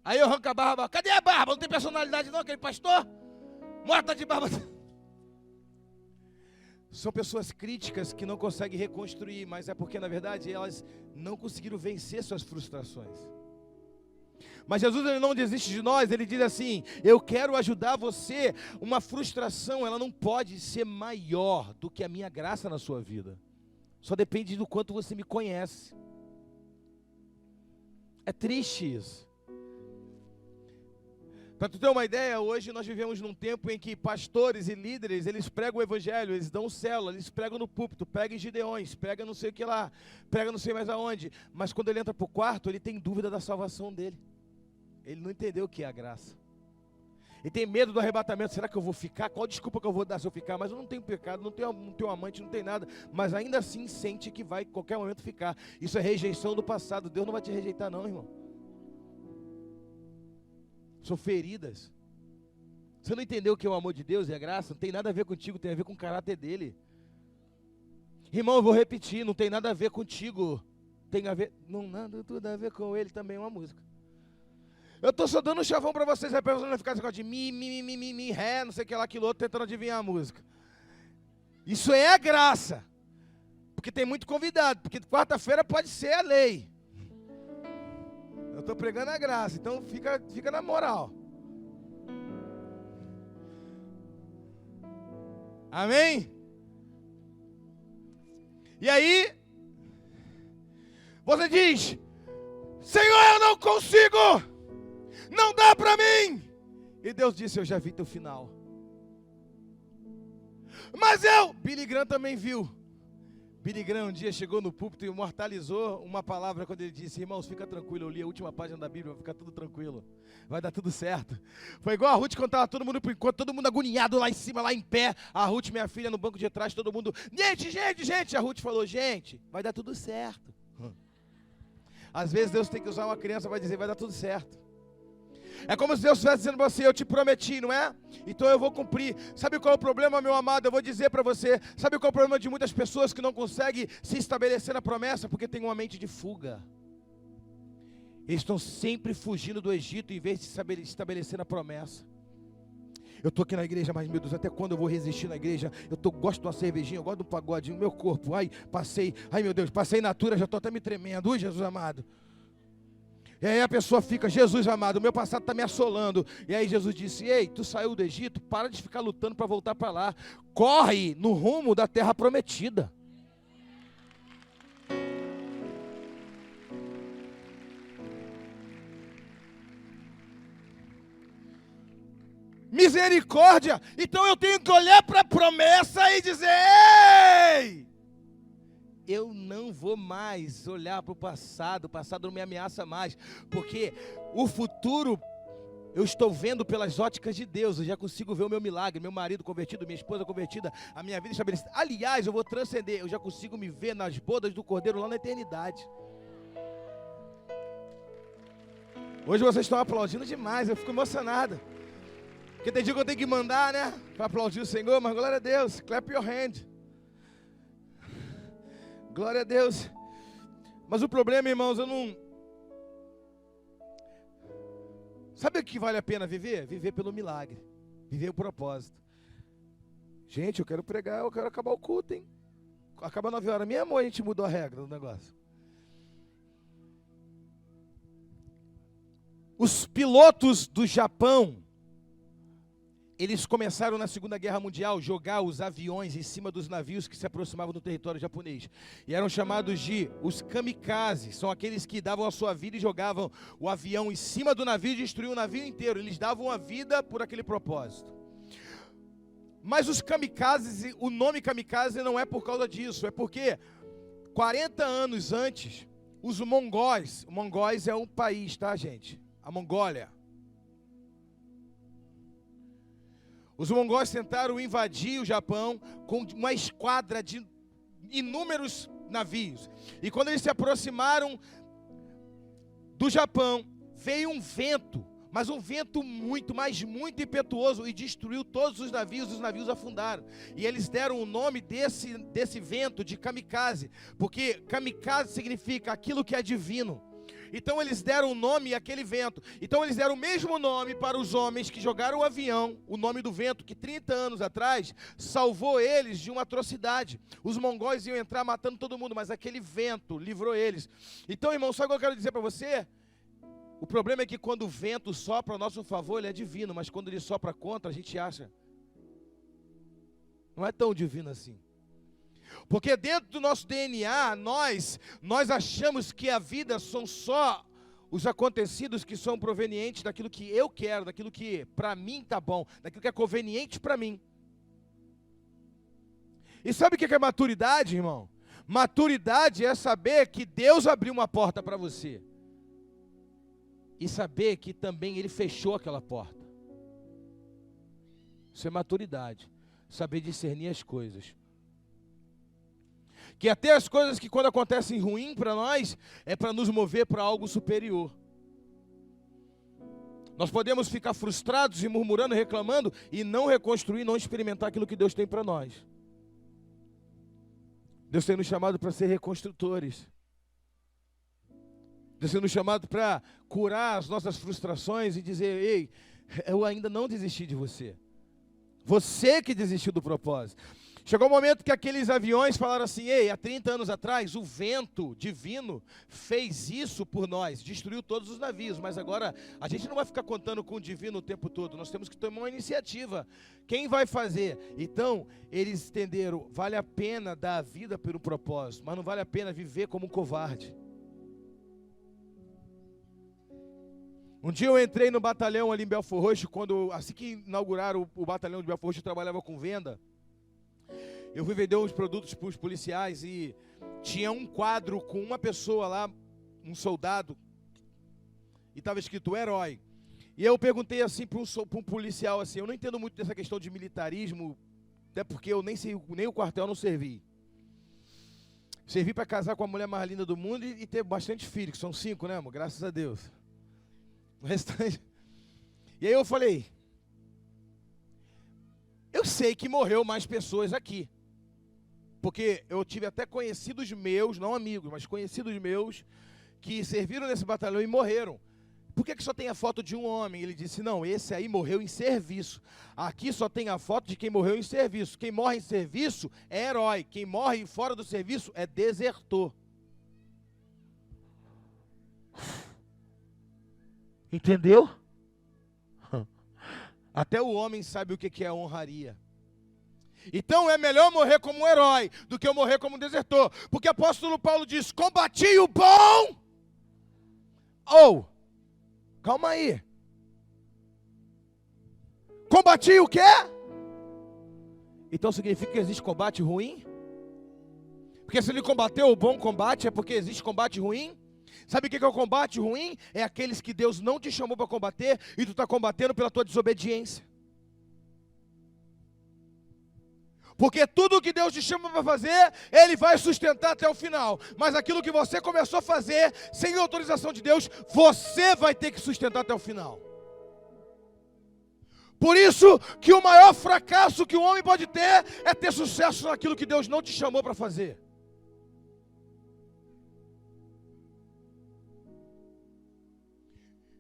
Aí eu arranco a barba. Cadê a barba? Não tem personalidade não, aquele pastor? Morta de barba. São pessoas críticas que não conseguem reconstruir, mas é porque na verdade elas não conseguiram vencer suas frustrações. Mas Jesus, ele não desiste de nós. Ele diz assim: eu quero ajudar você. Uma frustração, ela não pode ser maior do que a minha graça na sua vida. Só depende do quanto você me conhece. É triste isso. Para tu ter uma ideia, hoje nós vivemos num tempo em que pastores e líderes, eles pregam o evangelho, eles dão célula, eles pregam no púlpito, pregam em Gideões, pregam não sei o que lá, pregam não sei mais aonde. Mas quando ele entra para o quarto, ele tem dúvida da salvação dele. Ele não entendeu o que é a graça. E tem medo do arrebatamento. Será que eu vou ficar? Qual desculpa que eu vou dar se eu ficar? Mas eu não tenho pecado, não tenho amante, não tenho nada. Mas ainda assim sente que vai em qualquer momento ficar. Isso é rejeição do passado. Deus não vai te rejeitar não, irmão. São feridas. Você não entendeu o que é o amor de Deus e a graça? Não tem nada a ver contigo, tem a ver com o caráter dele. Irmão, eu vou repetir, não tem nada a ver contigo. Tem a ver, não nada, tudo a ver com ele também, é uma música. Eu estou só dando um chavão para vocês, aí para vocês não ficar esse negócio de mi, ré, não sei o que lá, aquilo outro, tentando adivinhar a música. Isso é a graça. Porque tem muito convidado, porque quarta-feira pode ser a lei. Eu estou pregando a graça, então fica na moral. Amém? E aí, você diz, Senhor, eu não consigo, não dá para mim. E Deus disse, eu já vi teu final. Mas Billy Graham também viu. Billy Graham um dia chegou no púlpito e imortalizou uma palavra quando ele disse, irmãos, fica tranquilo, eu li a última página da Bíblia, vai ficar tudo tranquilo, vai dar tudo certo. Foi igual a Ruth quando estava todo mundo por enquanto, todo mundo agoniado lá em cima, lá em pé, a Ruth, minha filha, no banco de trás, todo mundo, gente, a Ruth falou, gente, vai dar tudo certo. Às vezes Deus tem que usar uma criança para dizer, vai dar tudo certo. É como se Deus estivesse dizendo para você, eu te prometi, não é? Então eu vou cumprir. Sabe qual é o problema, meu amado? Eu vou dizer para você. Sabe qual é o problema de muitas pessoas que não conseguem se estabelecer na promessa? Porque tem uma mente de fuga. Eles estão sempre fugindo do Egito em vez de se estabelecer na promessa. Eu estou aqui na igreja, mas meu Deus, até quando eu vou resistir na igreja? Gosto de uma cervejinha, eu gosto do pagodinho, meu corpo. Ai meu Deus, passei natura, já estou até me tremendo. Ui, Jesus amado. E aí a pessoa fica, Jesus amado, o meu passado está me assolando. E aí Jesus disse, ei, tu saiu do Egito, para de ficar lutando para voltar para lá. Corre no rumo da terra prometida. Misericórdia. Então eu tenho que olhar para a promessa e dizer, ei! Eu não vou mais olhar para o passado não me ameaça mais, porque o futuro eu estou vendo pelas óticas de Deus, eu já consigo ver o meu milagre, meu marido convertido, minha esposa convertida, a minha vida estabelecida. Aliás, eu vou transcender, eu já consigo me ver nas bodas do Cordeiro lá na eternidade. Hoje vocês estão aplaudindo demais, eu fico emocionado, porque tem dia que eu tenho que mandar, né, para aplaudir o Senhor, mas glória a Deus, clap your hand. Glória a Deus. Mas o problema, irmãos, eu não... Sabe o que vale a pena viver? Viver pelo milagre. Viver o propósito. Gente, eu quero pregar, eu quero acabar o culto, hein? Acaba 9 horas. Minha amor, a gente mudou a regra do negócio. Os pilotos do Japão, eles começaram na Segunda Guerra Mundial jogar os aviões em cima dos navios que se aproximavam do território japonês. E eram chamados de os kamikazes. São aqueles que davam a sua vida e jogavam o avião em cima do navio e destruíam o navio inteiro. Eles davam a vida por aquele propósito. Mas os kamikazes, o nome kamikaze não é por causa disso. É porque 40 anos antes, os mongóis é um país, tá, gente? A Mongólia. Os mongóis tentaram invadir o Japão com uma esquadra de inúmeros navios. E quando eles se aproximaram do Japão, veio um vento, mas um vento muito impetuoso e destruiu todos os navios afundaram. E eles deram o nome desse vento de kamikaze, porque kamikaze significa aquilo que é divino. Então eles deram o nome àquele vento. Então eles deram o mesmo nome para os homens que jogaram o avião, o nome do vento, que 30 anos atrás salvou eles de uma atrocidade. Os mongóis iam entrar matando todo mundo, mas aquele vento livrou eles. Então, irmão, sabe o que eu quero dizer para você? O problema é que quando o vento sopra a nosso favor, ele é divino, mas quando ele sopra contra, a gente acha, não é tão divino assim. Porque dentro do nosso DNA, nós achamos que a vida são só os acontecidos que são provenientes daquilo que eu quero, daquilo que para mim está bom, daquilo que é conveniente para mim. E sabe o que é maturidade, irmão? Maturidade é saber que Deus abriu uma porta para você. E saber que também Ele fechou aquela porta. Isso é maturidade. Saber discernir as coisas. Que até as coisas que quando acontecem ruim para nós, é para nos mover para algo superior. Nós podemos ficar frustrados e murmurando, reclamando, e não reconstruir, não experimentar aquilo que Deus tem para nós. Deus tem nos chamado para ser reconstrutores. Deus tem nos chamado para curar as nossas frustrações e dizer, ei, eu ainda não desisti de você. Você que desistiu do propósito. Chegou o momento que aqueles aviões falaram assim, ei, há 30 anos atrás, o vento divino fez isso por nós, destruiu todos os navios, mas agora a gente não vai ficar contando com o divino o tempo todo, nós temos que tomar uma iniciativa. Quem vai fazer? Então, eles entenderam, vale a pena dar a vida pelo propósito, mas não vale a pena viver como um covarde. Um dia eu entrei no batalhão ali em Belford Roxo, assim que inauguraram o batalhão de Belford Roxo, eu trabalhava com venda. Eu fui vender uns produtos para os policiais e tinha um quadro com uma pessoa lá, um soldado, e estava escrito herói. E eu perguntei assim para um policial assim, eu não entendo muito dessa questão de militarismo, até porque eu nem o quartel não servi. Servi para casar com a mulher mais linda do mundo e ter bastante filhos, que são 5, né, amor? Graças a Deus. O restante. E aí eu falei, eu sei que morreu mais pessoas aqui. Porque eu tive até conhecidos meus, não amigos, mas conhecidos meus, que serviram nesse batalhão e morreram. Por que só tem a foto de um homem? Ele disse, não, esse aí morreu em serviço. Aqui só tem a foto de quem morreu em serviço. Quem morre em serviço é herói. Quem morre fora do serviço é desertor. Entendeu? Até o homem sabe o que é honraria. Então é melhor morrer como um herói do que eu morrer como um desertor. Porque o apóstolo Paulo diz, combati o bom. Calma aí. Combati o quê? Então significa que existe combate ruim? Porque se ele combateu o bom combate, é porque existe combate ruim? Sabe o que é o combate ruim? É aqueles que Deus não te chamou para combater e tu está combatendo pela tua desobediência. Porque tudo que Deus te chama para fazer, Ele vai sustentar até o final. Mas aquilo que você começou a fazer, sem autorização de Deus, você vai ter que sustentar até o final. Por isso que o maior fracasso que o homem pode ter, é ter sucesso naquilo que Deus não te chamou para fazer.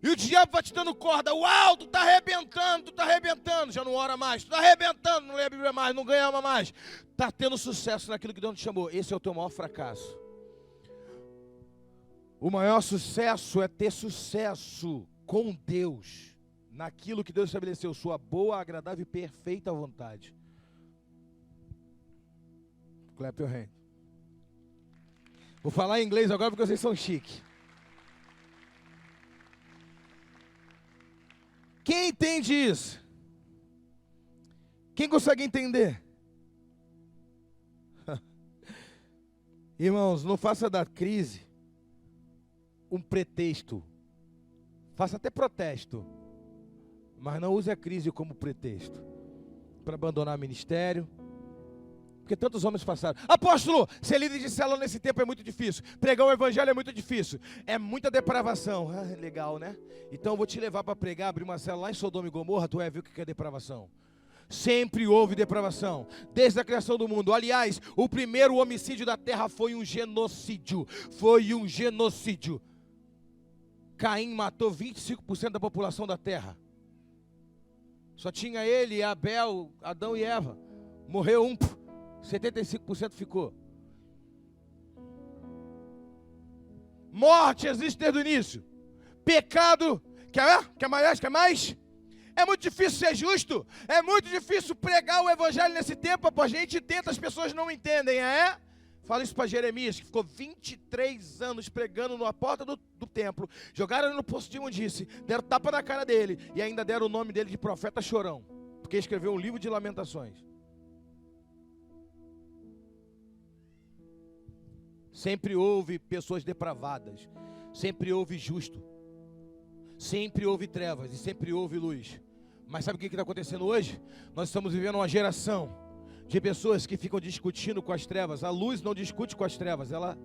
E o diabo vai te dando corda. Uau, tu está arrebentando. Já não ora mais. Tu está arrebentando, não lê a Bíblia mais, não ganha mais. Está tendo sucesso naquilo que Deus te chamou. Esse é o teu maior fracasso. O maior sucesso é ter sucesso com Deus. Naquilo que Deus estabeleceu. Sua boa, agradável e perfeita vontade. Clap your hand. Vou falar em inglês agora porque vocês são chiques. Quem entende isso? Quem consegue entender? Irmãos, não faça da crise um pretexto. Faça até protesto. Mas não use a crise como pretexto para abandonar o ministério. Porque tantos homens passaram. Apóstolo, ser líder de célula nesse tempo é muito difícil. Pregar o evangelho é muito difícil. É muita depravação. Ah, legal, né? Então eu vou te levar para pregar, abrir uma célula lá em Sodoma e Gomorra, tu vai ver o que é depravação. Sempre houve depravação, desde a criação do mundo. Aliás, o primeiro homicídio da terra foi um genocídio. Caim matou 25% da população da terra. Só tinha ele, Abel, Adão e Eva. Morreu 75% ficou. Morte existe desde o início. Pecado, quer mais? É muito difícil ser justo. É muito difícil pregar o evangelho nesse tempo. A gente tenta, as pessoas não entendem, Fala isso para Jeremias, que ficou 23 anos pregando na porta do templo. Jogaram ele no poço de imundície, deram tapa na cara dele e ainda deram o nome dele de profeta chorão, porque escreveu um livro de lamentações. Sempre houve pessoas depravadas, sempre houve justo, sempre houve trevas e sempre houve luz. Mas sabe o que está acontecendo hoje? Nós estamos vivendo uma geração de pessoas que ficam discutindo com as trevas. A luz não discute com as trevas, ela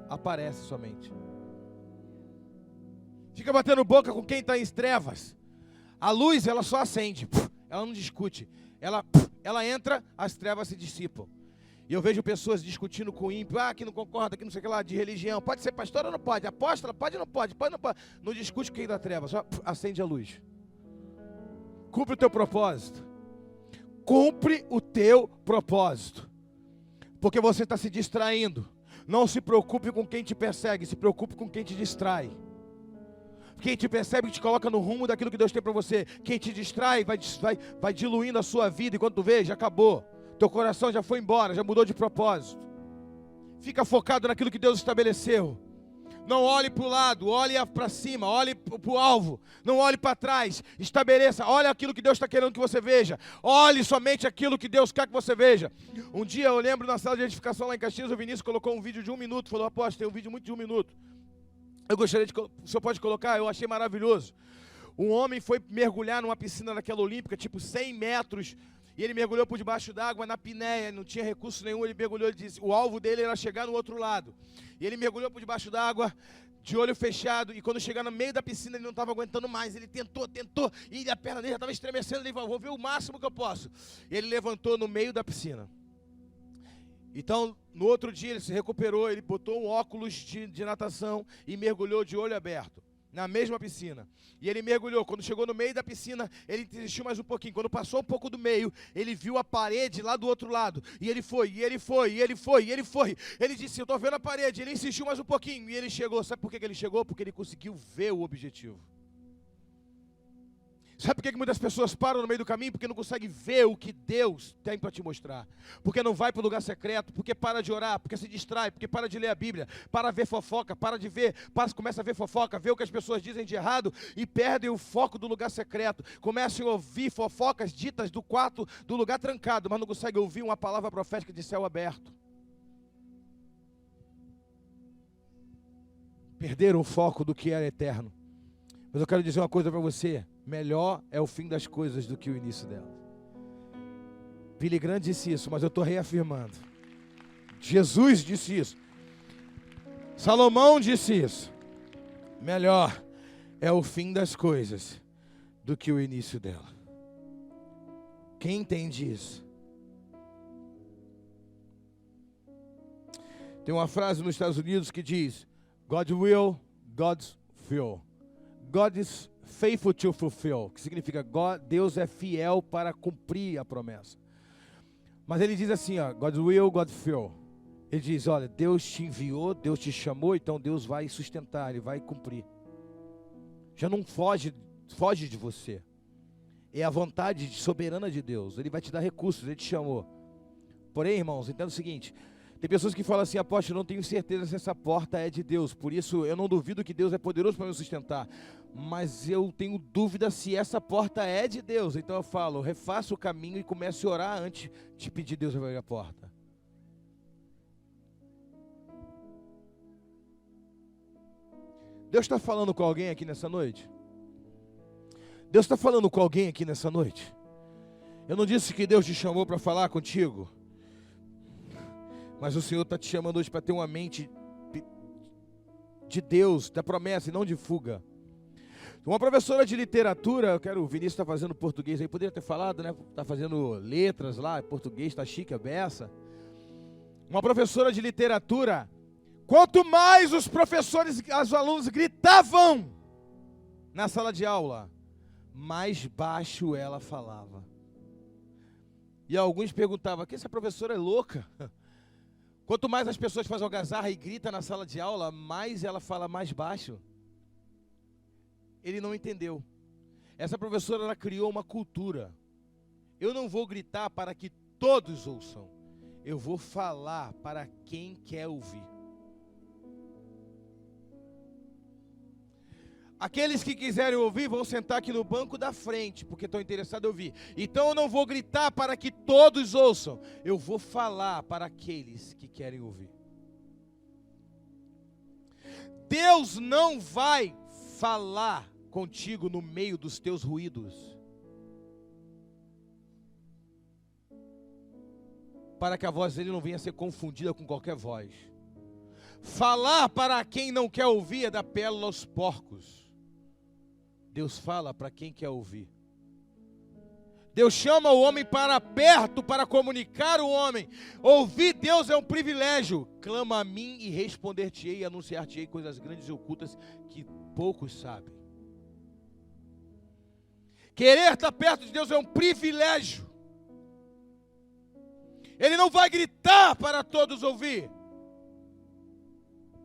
aparece somente. Fica batendo boca com quem está em trevas. A luz, ela só acende, ela não discute. Ela entra, as trevas se dissipam. E eu vejo pessoas discutindo com o ímpio, que não concorda, que não sei o que lá, de religião. Pode ser pastor ou não pode? Apóstola, pode ou não pode? Pode ou não pode? Não discute com quem da treva, só acende a luz. Cumpre o teu propósito. Cumpre o teu propósito. Porque você está se distraindo. Não se preocupe com quem te persegue, se preocupe com quem te distrai. Quem te percebe te coloca no rumo daquilo que Deus tem para você. Quem te distrai vai diluindo a sua vida. E quando tu vê, já acabou. Teu coração já foi embora, já mudou de propósito. Fica focado naquilo que Deus estabeleceu. Não olhe para o lado, olhe para cima, olhe para o alvo. Não olhe para trás, estabeleça, olhe aquilo que Deus está querendo que você veja. Olhe somente aquilo que Deus quer que você veja. Um dia eu lembro na sala de edificação lá em Caxias, o Vinícius colocou um vídeo de 1 minuto. Falou, apóstolo, tem um vídeo muito de 1 minuto. Eu gostaria de, o senhor pode colocar? Eu achei maravilhoso. Um homem foi mergulhar numa piscina daquela olímpica, tipo 100 metros, e ele mergulhou por debaixo d'água, na apneia, não tinha recurso nenhum, ele mergulhou, ele disse, o alvo dele era chegar no outro lado. E ele mergulhou por debaixo d'água, de olho fechado, e quando chegar no meio da piscina, ele não estava aguentando mais, ele tentou, e a perna dele já estava estremecendo, ele falou, vou ver o máximo que eu posso. E ele levantou no meio da piscina. Então, no outro dia ele se recuperou, ele botou um óculos de natação e mergulhou de olho aberto, na mesma piscina. E ele mergulhou, quando chegou no meio da piscina, ele insistiu mais um pouquinho. Quando passou um pouco do meio, ele viu a parede lá do outro lado. E ele foi, e ele foi, e ele foi, e ele foi. Ele disse, eu estou vendo a parede. Ele insistiu mais um pouquinho e ele chegou. Sabe por que ele chegou? Porque ele conseguiu ver o objetivo. Sabe por que muitas pessoas param no meio do caminho? Porque não conseguem ver o que Deus tem para te mostrar. Porque não vai para o lugar secreto, porque para de orar, porque se distrai, porque para de ler a Bíblia, para ver fofoca, começa a ver fofoca, vê o que as pessoas dizem de errado e perdem o foco do lugar secreto. Começam a ouvir fofocas ditas do quarto, do lugar trancado, mas não conseguem ouvir uma palavra profética de céu aberto. Perderam o foco do que era eterno. Mas eu quero dizer uma coisa para você. Melhor é o fim das coisas do que o início delas. Billy Graham disse isso, mas eu estou reafirmando. Jesus disse isso. Salomão disse isso. Melhor é o fim das coisas do que o início dela. Quem entende isso? Tem uma frase nos Estados Unidos que diz: God will, God's will. God is faithful to fulfill, que significa Deus é fiel para cumprir a promessa. Mas ele diz assim, God will, God fulfill. Ele diz, olha, Deus te enviou, Deus te chamou, então Deus vai sustentar, Ele vai cumprir. Já não foge de você. É a vontade soberana de Deus. Ele vai te dar recursos, Ele te chamou. Porém, irmãos, entenda o seguinte: tem pessoas que falam assim, apóstolo, eu não tenho certeza se essa porta é de Deus, por isso eu não duvido que Deus é poderoso para me sustentar, mas eu tenho dúvida se essa porta é de Deus. Então eu falo, refaça o caminho e comece a orar antes de pedir Deus abrir a porta. Deus está falando com alguém aqui nessa noite? Deus está falando com alguém aqui nessa noite? Eu não disse que Deus te chamou para falar contigo, mas o Senhor está te chamando hoje para ter uma mente de Deus, da promessa e não de fuga. Uma professora de literatura, o Vinícius está fazendo português aí, poderia ter falado, né? Está fazendo letras lá, português, está chique a beça. Uma professora de literatura, quanto mais os professores, os alunos gritavam na sala de aula, mais baixo ela falava. E alguns perguntavam, que essa professora é louca? Quanto mais as pessoas fazem algazarra e gritam na sala de aula, mais ela fala mais baixo. Ele não entendeu. Essa professora, ela criou uma cultura. Eu não vou gritar para que todos ouçam. Eu vou falar para quem quer ouvir. Aqueles que quiserem ouvir vão sentar aqui no banco da frente, porque estão interessados em ouvir. Então eu não vou gritar para que todos ouçam. Eu vou falar para aqueles que querem ouvir. Deus não vai falar contigo no meio dos teus ruídos. para que a voz dele não venha a ser confundida com qualquer voz. Falar para quem não quer ouvir é dar pérola aos porcos. Deus fala para quem quer ouvir. Deus chama o homem para perto para comunicar o homem. Ouvir Deus é um privilégio. Clama a mim e responder-te-ei e anunciar-te-ei coisas grandes e ocultas que poucos sabem. Querer estar perto de Deus é um privilégio. Ele não vai gritar para todos ouvir.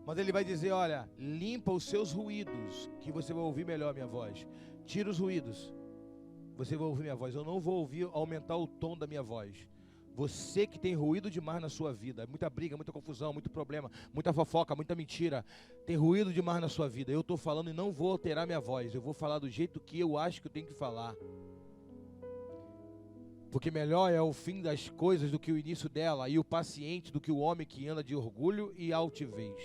Mas ele vai dizer, olha, limpa os seus ruídos, que você vai ouvir melhor a minha voz. Tira os ruídos, você vai ouvir minha voz. Eu não vou ouvir aumentar o tom da minha voz. Você que tem ruído demais na sua vida, muita briga, muita confusão, muito problema, muita fofoca, muita mentira, tem ruído demais na sua vida. Eu estou falando e não vou alterar minha voz. Eu vou falar do jeito que eu acho que eu tenho que falar. Porque melhor é o fim das coisas do que o início dela, e o paciente do que o homem que anda de orgulho e altivez.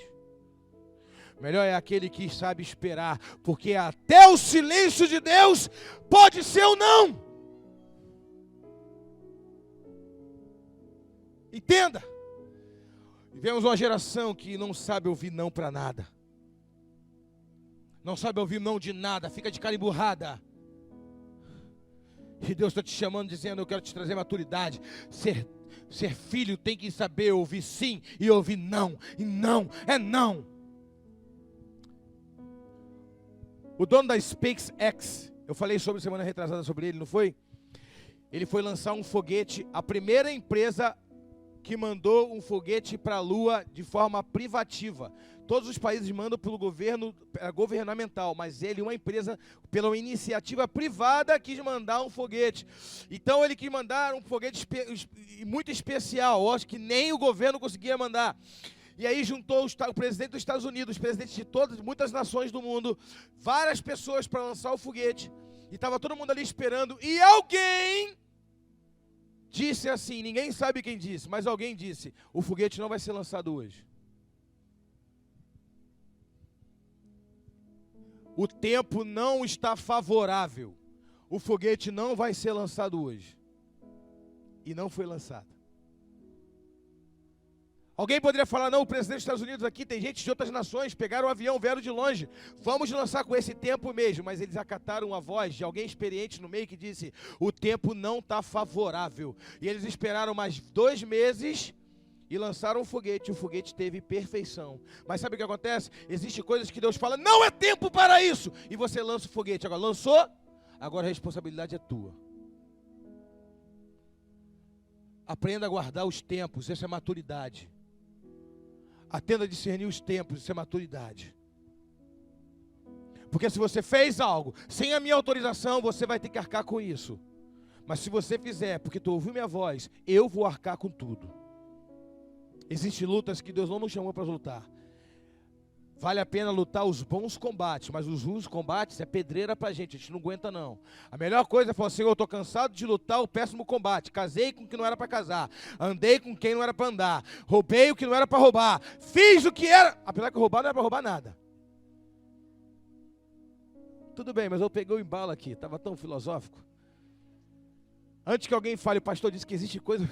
Melhor é aquele que sabe esperar, porque até o silêncio de Deus pode ser ou não. Entenda. Vivemos uma geração que não sabe ouvir não para nada. Não sabe ouvir não de nada, fica de cara emburrada. E Deus está te chamando, dizendo, eu quero te trazer maturidade. Ser filho tem que saber ouvir sim e ouvir não. E não é não. O dono da SpaceX, eu falei sobre semana retrasada sobre ele, não foi? Ele foi lançar um foguete, a primeira empresa que mandou um foguete para a Lua de forma privativa. Todos os países mandam pelo governo governamental, mas ele, uma empresa, pela uma iniciativa privada, quis mandar um foguete. Então ele quis mandar um foguete muito especial, eu acho que nem o governo conseguia mandar. E aí juntou o presidente dos Estados Unidos, os presidentes de muitas nações do mundo, várias pessoas para lançar o foguete. E estava todo mundo ali esperando. E alguém disse assim, ninguém sabe quem disse, mas alguém disse, o foguete não vai ser lançado hoje. O tempo não está favorável. O foguete não vai ser lançado hoje. E não foi lançado. Alguém poderia falar, não, o presidente dos Estados Unidos aqui, tem gente de outras nações, pegaram o avião, vieram de longe, vamos lançar com esse tempo mesmo. Mas eles acataram a voz de alguém experiente no meio que disse, o tempo não está favorável. E eles esperaram mais 2 meses e lançaram o foguete teve perfeição. Mas sabe o que acontece? Existem coisas que Deus fala, não é tempo para isso. E você lança o foguete, agora lançou, agora a responsabilidade é tua. Aprenda a guardar os tempos, isso é maturidade. Atenda a discernir os tempos, isso é maturidade. Porque se você fez algo sem a minha autorização, você vai ter que arcar com isso. Mas se você fizer, porque tu ouviu minha voz, eu vou arcar com tudo. Existem lutas que Deus não nos chamou para lutar. Vale a pena lutar os bons combates, mas os ruins combates é pedreira pra gente, a gente não aguenta não. A melhor coisa é falar assim, eu estou cansado de lutar o péssimo combate. Casei com quem não era para casar, andei com quem não era para andar, roubei o que não era para roubar, fiz o que era, apesar que roubar não era para roubar nada. Tudo bem, mas eu peguei o embalo aqui, estava tão filosófico. Antes que alguém fale, o pastor disse que existe coisa...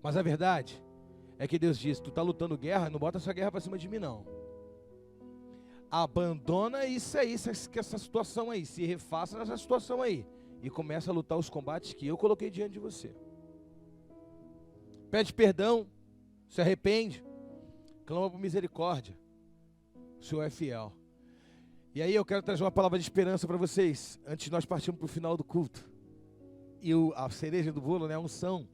Mas a verdade é que Deus diz, tu está lutando guerra, não bota essa guerra para cima de mim não. Abandona isso aí, essa situação aí, se refaça nessa situação aí. E começa a lutar os combates que eu coloquei diante de você. Pede perdão, se arrepende, clama por misericórdia. O Senhor é fiel. E aí eu quero trazer uma palavra de esperança para vocês, antes de nós partirmos para o final do culto. E a cereja do bolo, né, a unção.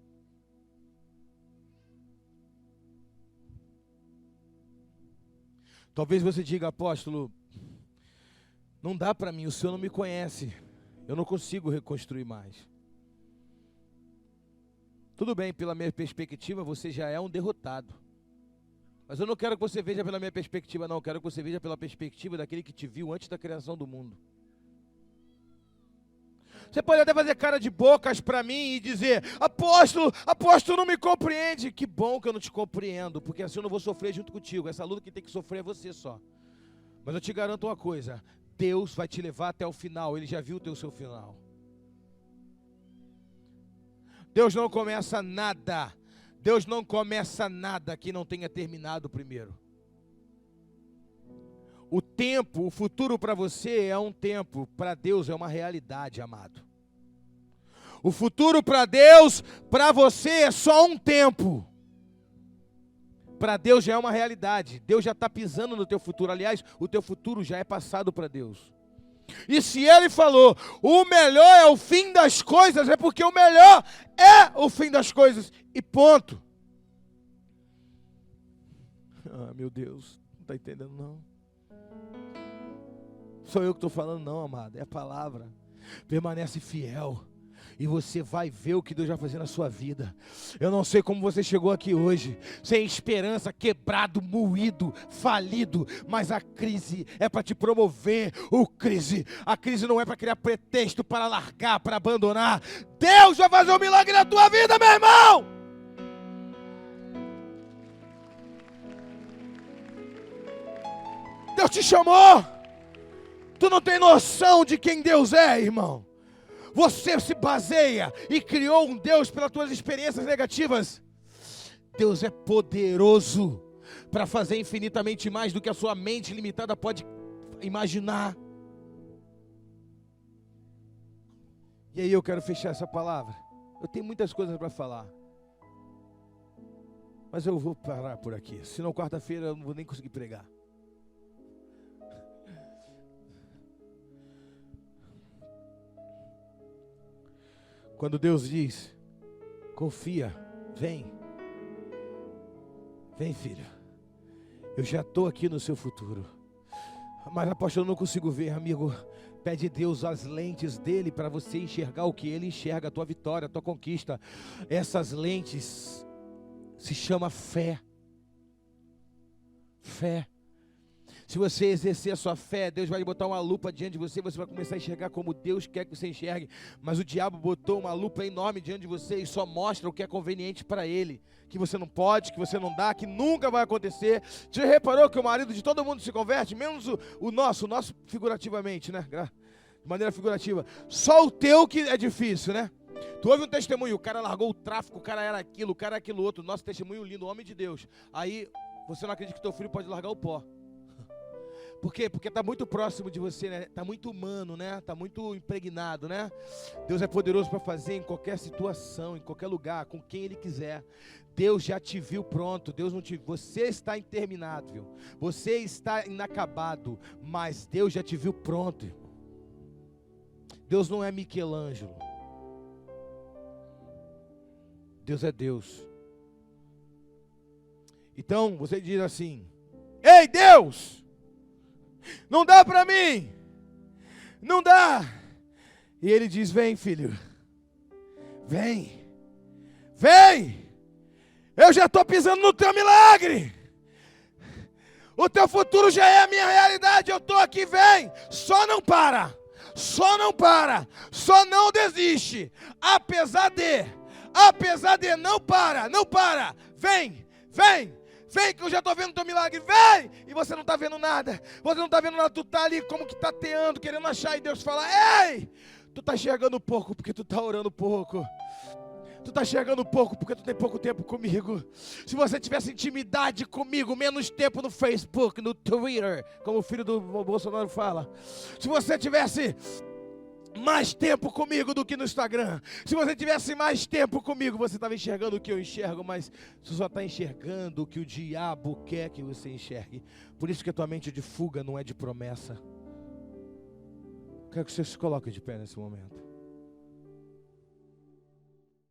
Talvez você diga, apóstolo, não dá para mim, o Senhor não me conhece, eu não consigo reconstruir mais. Tudo bem, pela minha perspectiva, você já é um derrotado. Mas eu não quero que você veja pela minha perspectiva, não, eu quero que você veja pela perspectiva daquele que te viu antes da criação do mundo. Você pode até fazer cara de bocas para mim e dizer, apóstolo não me compreende. Que bom que eu não te compreendo, porque assim eu não vou sofrer junto contigo. Essa luta que tem que sofrer é você só. Mas eu te garanto uma coisa, Deus vai te levar até o final, Ele já viu o seu final. Deus não começa nada. Deus não começa nada que não tenha terminado primeiro. O tempo, o futuro para você é um tempo, para Deus é uma realidade, amado. O futuro para Deus, para você é só um tempo. Para Deus já é uma realidade. Deus já está pisando no teu futuro. Aliás, o teu futuro já é passado para Deus. E se Ele falou, o melhor é o fim das coisas, é porque o melhor é o fim das coisas. E ponto. Ah, meu Deus, não está entendendo não. Sou eu que estou falando não, amado. É a palavra. Permanece fiel. E você vai ver o que Deus vai fazer na sua vida. Eu não sei como você chegou aqui hoje, sem esperança, quebrado, moído, falido. Mas a crise é para te promover. A crise não é para criar pretexto, para largar, para abandonar. Deus vai fazer um milagre na tua vida, meu irmão. Deus te chamou. Tu não tem noção de quem Deus é, irmão. Você se baseia e criou um Deus pelas tuas experiências negativas. Deus é poderoso para fazer infinitamente mais do que a sua mente limitada pode imaginar. E aí eu quero fechar essa palavra. Eu tenho muitas coisas para falar, mas eu vou parar por aqui. Senão quarta-feira eu não vou nem conseguir pregar. Quando Deus diz, confia, vem filho, eu já estou aqui no seu futuro. Mas apóstolo, eu não consigo ver, amigo. Pede a Deus as lentes dele para você enxergar o que ele enxerga, a tua vitória, a tua conquista. Essas lentes se chama fé. Fé. Se você exercer a sua fé, Deus vai botar uma lupa diante de você, você vai começar a enxergar como Deus quer que você enxergue. Mas o diabo botou uma lupa enorme diante de você e só mostra o que é conveniente para ele. Que você não pode, que você não dá, que nunca vai acontecer. Você reparou que o marido de todo mundo se converte? Menos o nosso figurativamente, né? De maneira figurativa. Só o teu que é difícil, né? Tu ouve um testemunho, o cara largou o tráfico, o cara era aquilo, o cara era aquilo outro. Nosso testemunho lindo, homem de Deus. Aí você não acredita que teu filho pode largar o pó. Por quê? Porque está muito próximo de você, né? Está muito humano, né? Está muito impregnado, né? Deus é poderoso para fazer em qualquer situação, em qualquer lugar, com quem Ele quiser. Deus já te viu pronto, Deus não te... Você está interminável, você está inacabado, mas Deus já te viu pronto, irmão. Deus não é Michelangelo. Deus é Deus. Então, você diz assim, ei Deus, não dá para mim, não dá. E Ele diz, vem filho, vem, eu já estou pisando no teu milagre, o teu futuro já é a minha realidade, eu estou aqui, vem, só não para, só não desiste, apesar de, não para, vem, que eu já estou vendo o teu milagre, vem! E você não está vendo nada, tu está ali como que tateando, querendo achar, e Deus fala, ei! Tu está enxergando pouco porque tu está orando pouco. Tu está enxergando pouco porque tu tem pouco tempo comigo. Se você tivesse intimidade comigo, menos tempo no Facebook, no Twitter, como o filho do Bolsonaro fala. Se você tivesse mais tempo comigo do que no Instagram. Se você tivesse mais tempo comigo, você estava enxergando o que eu enxergo, mas você só está enxergando o que o diabo quer que você enxergue. Por isso que a tua mente é de fuga, não é de promessa. Quero que você se coloque de pé nesse momento.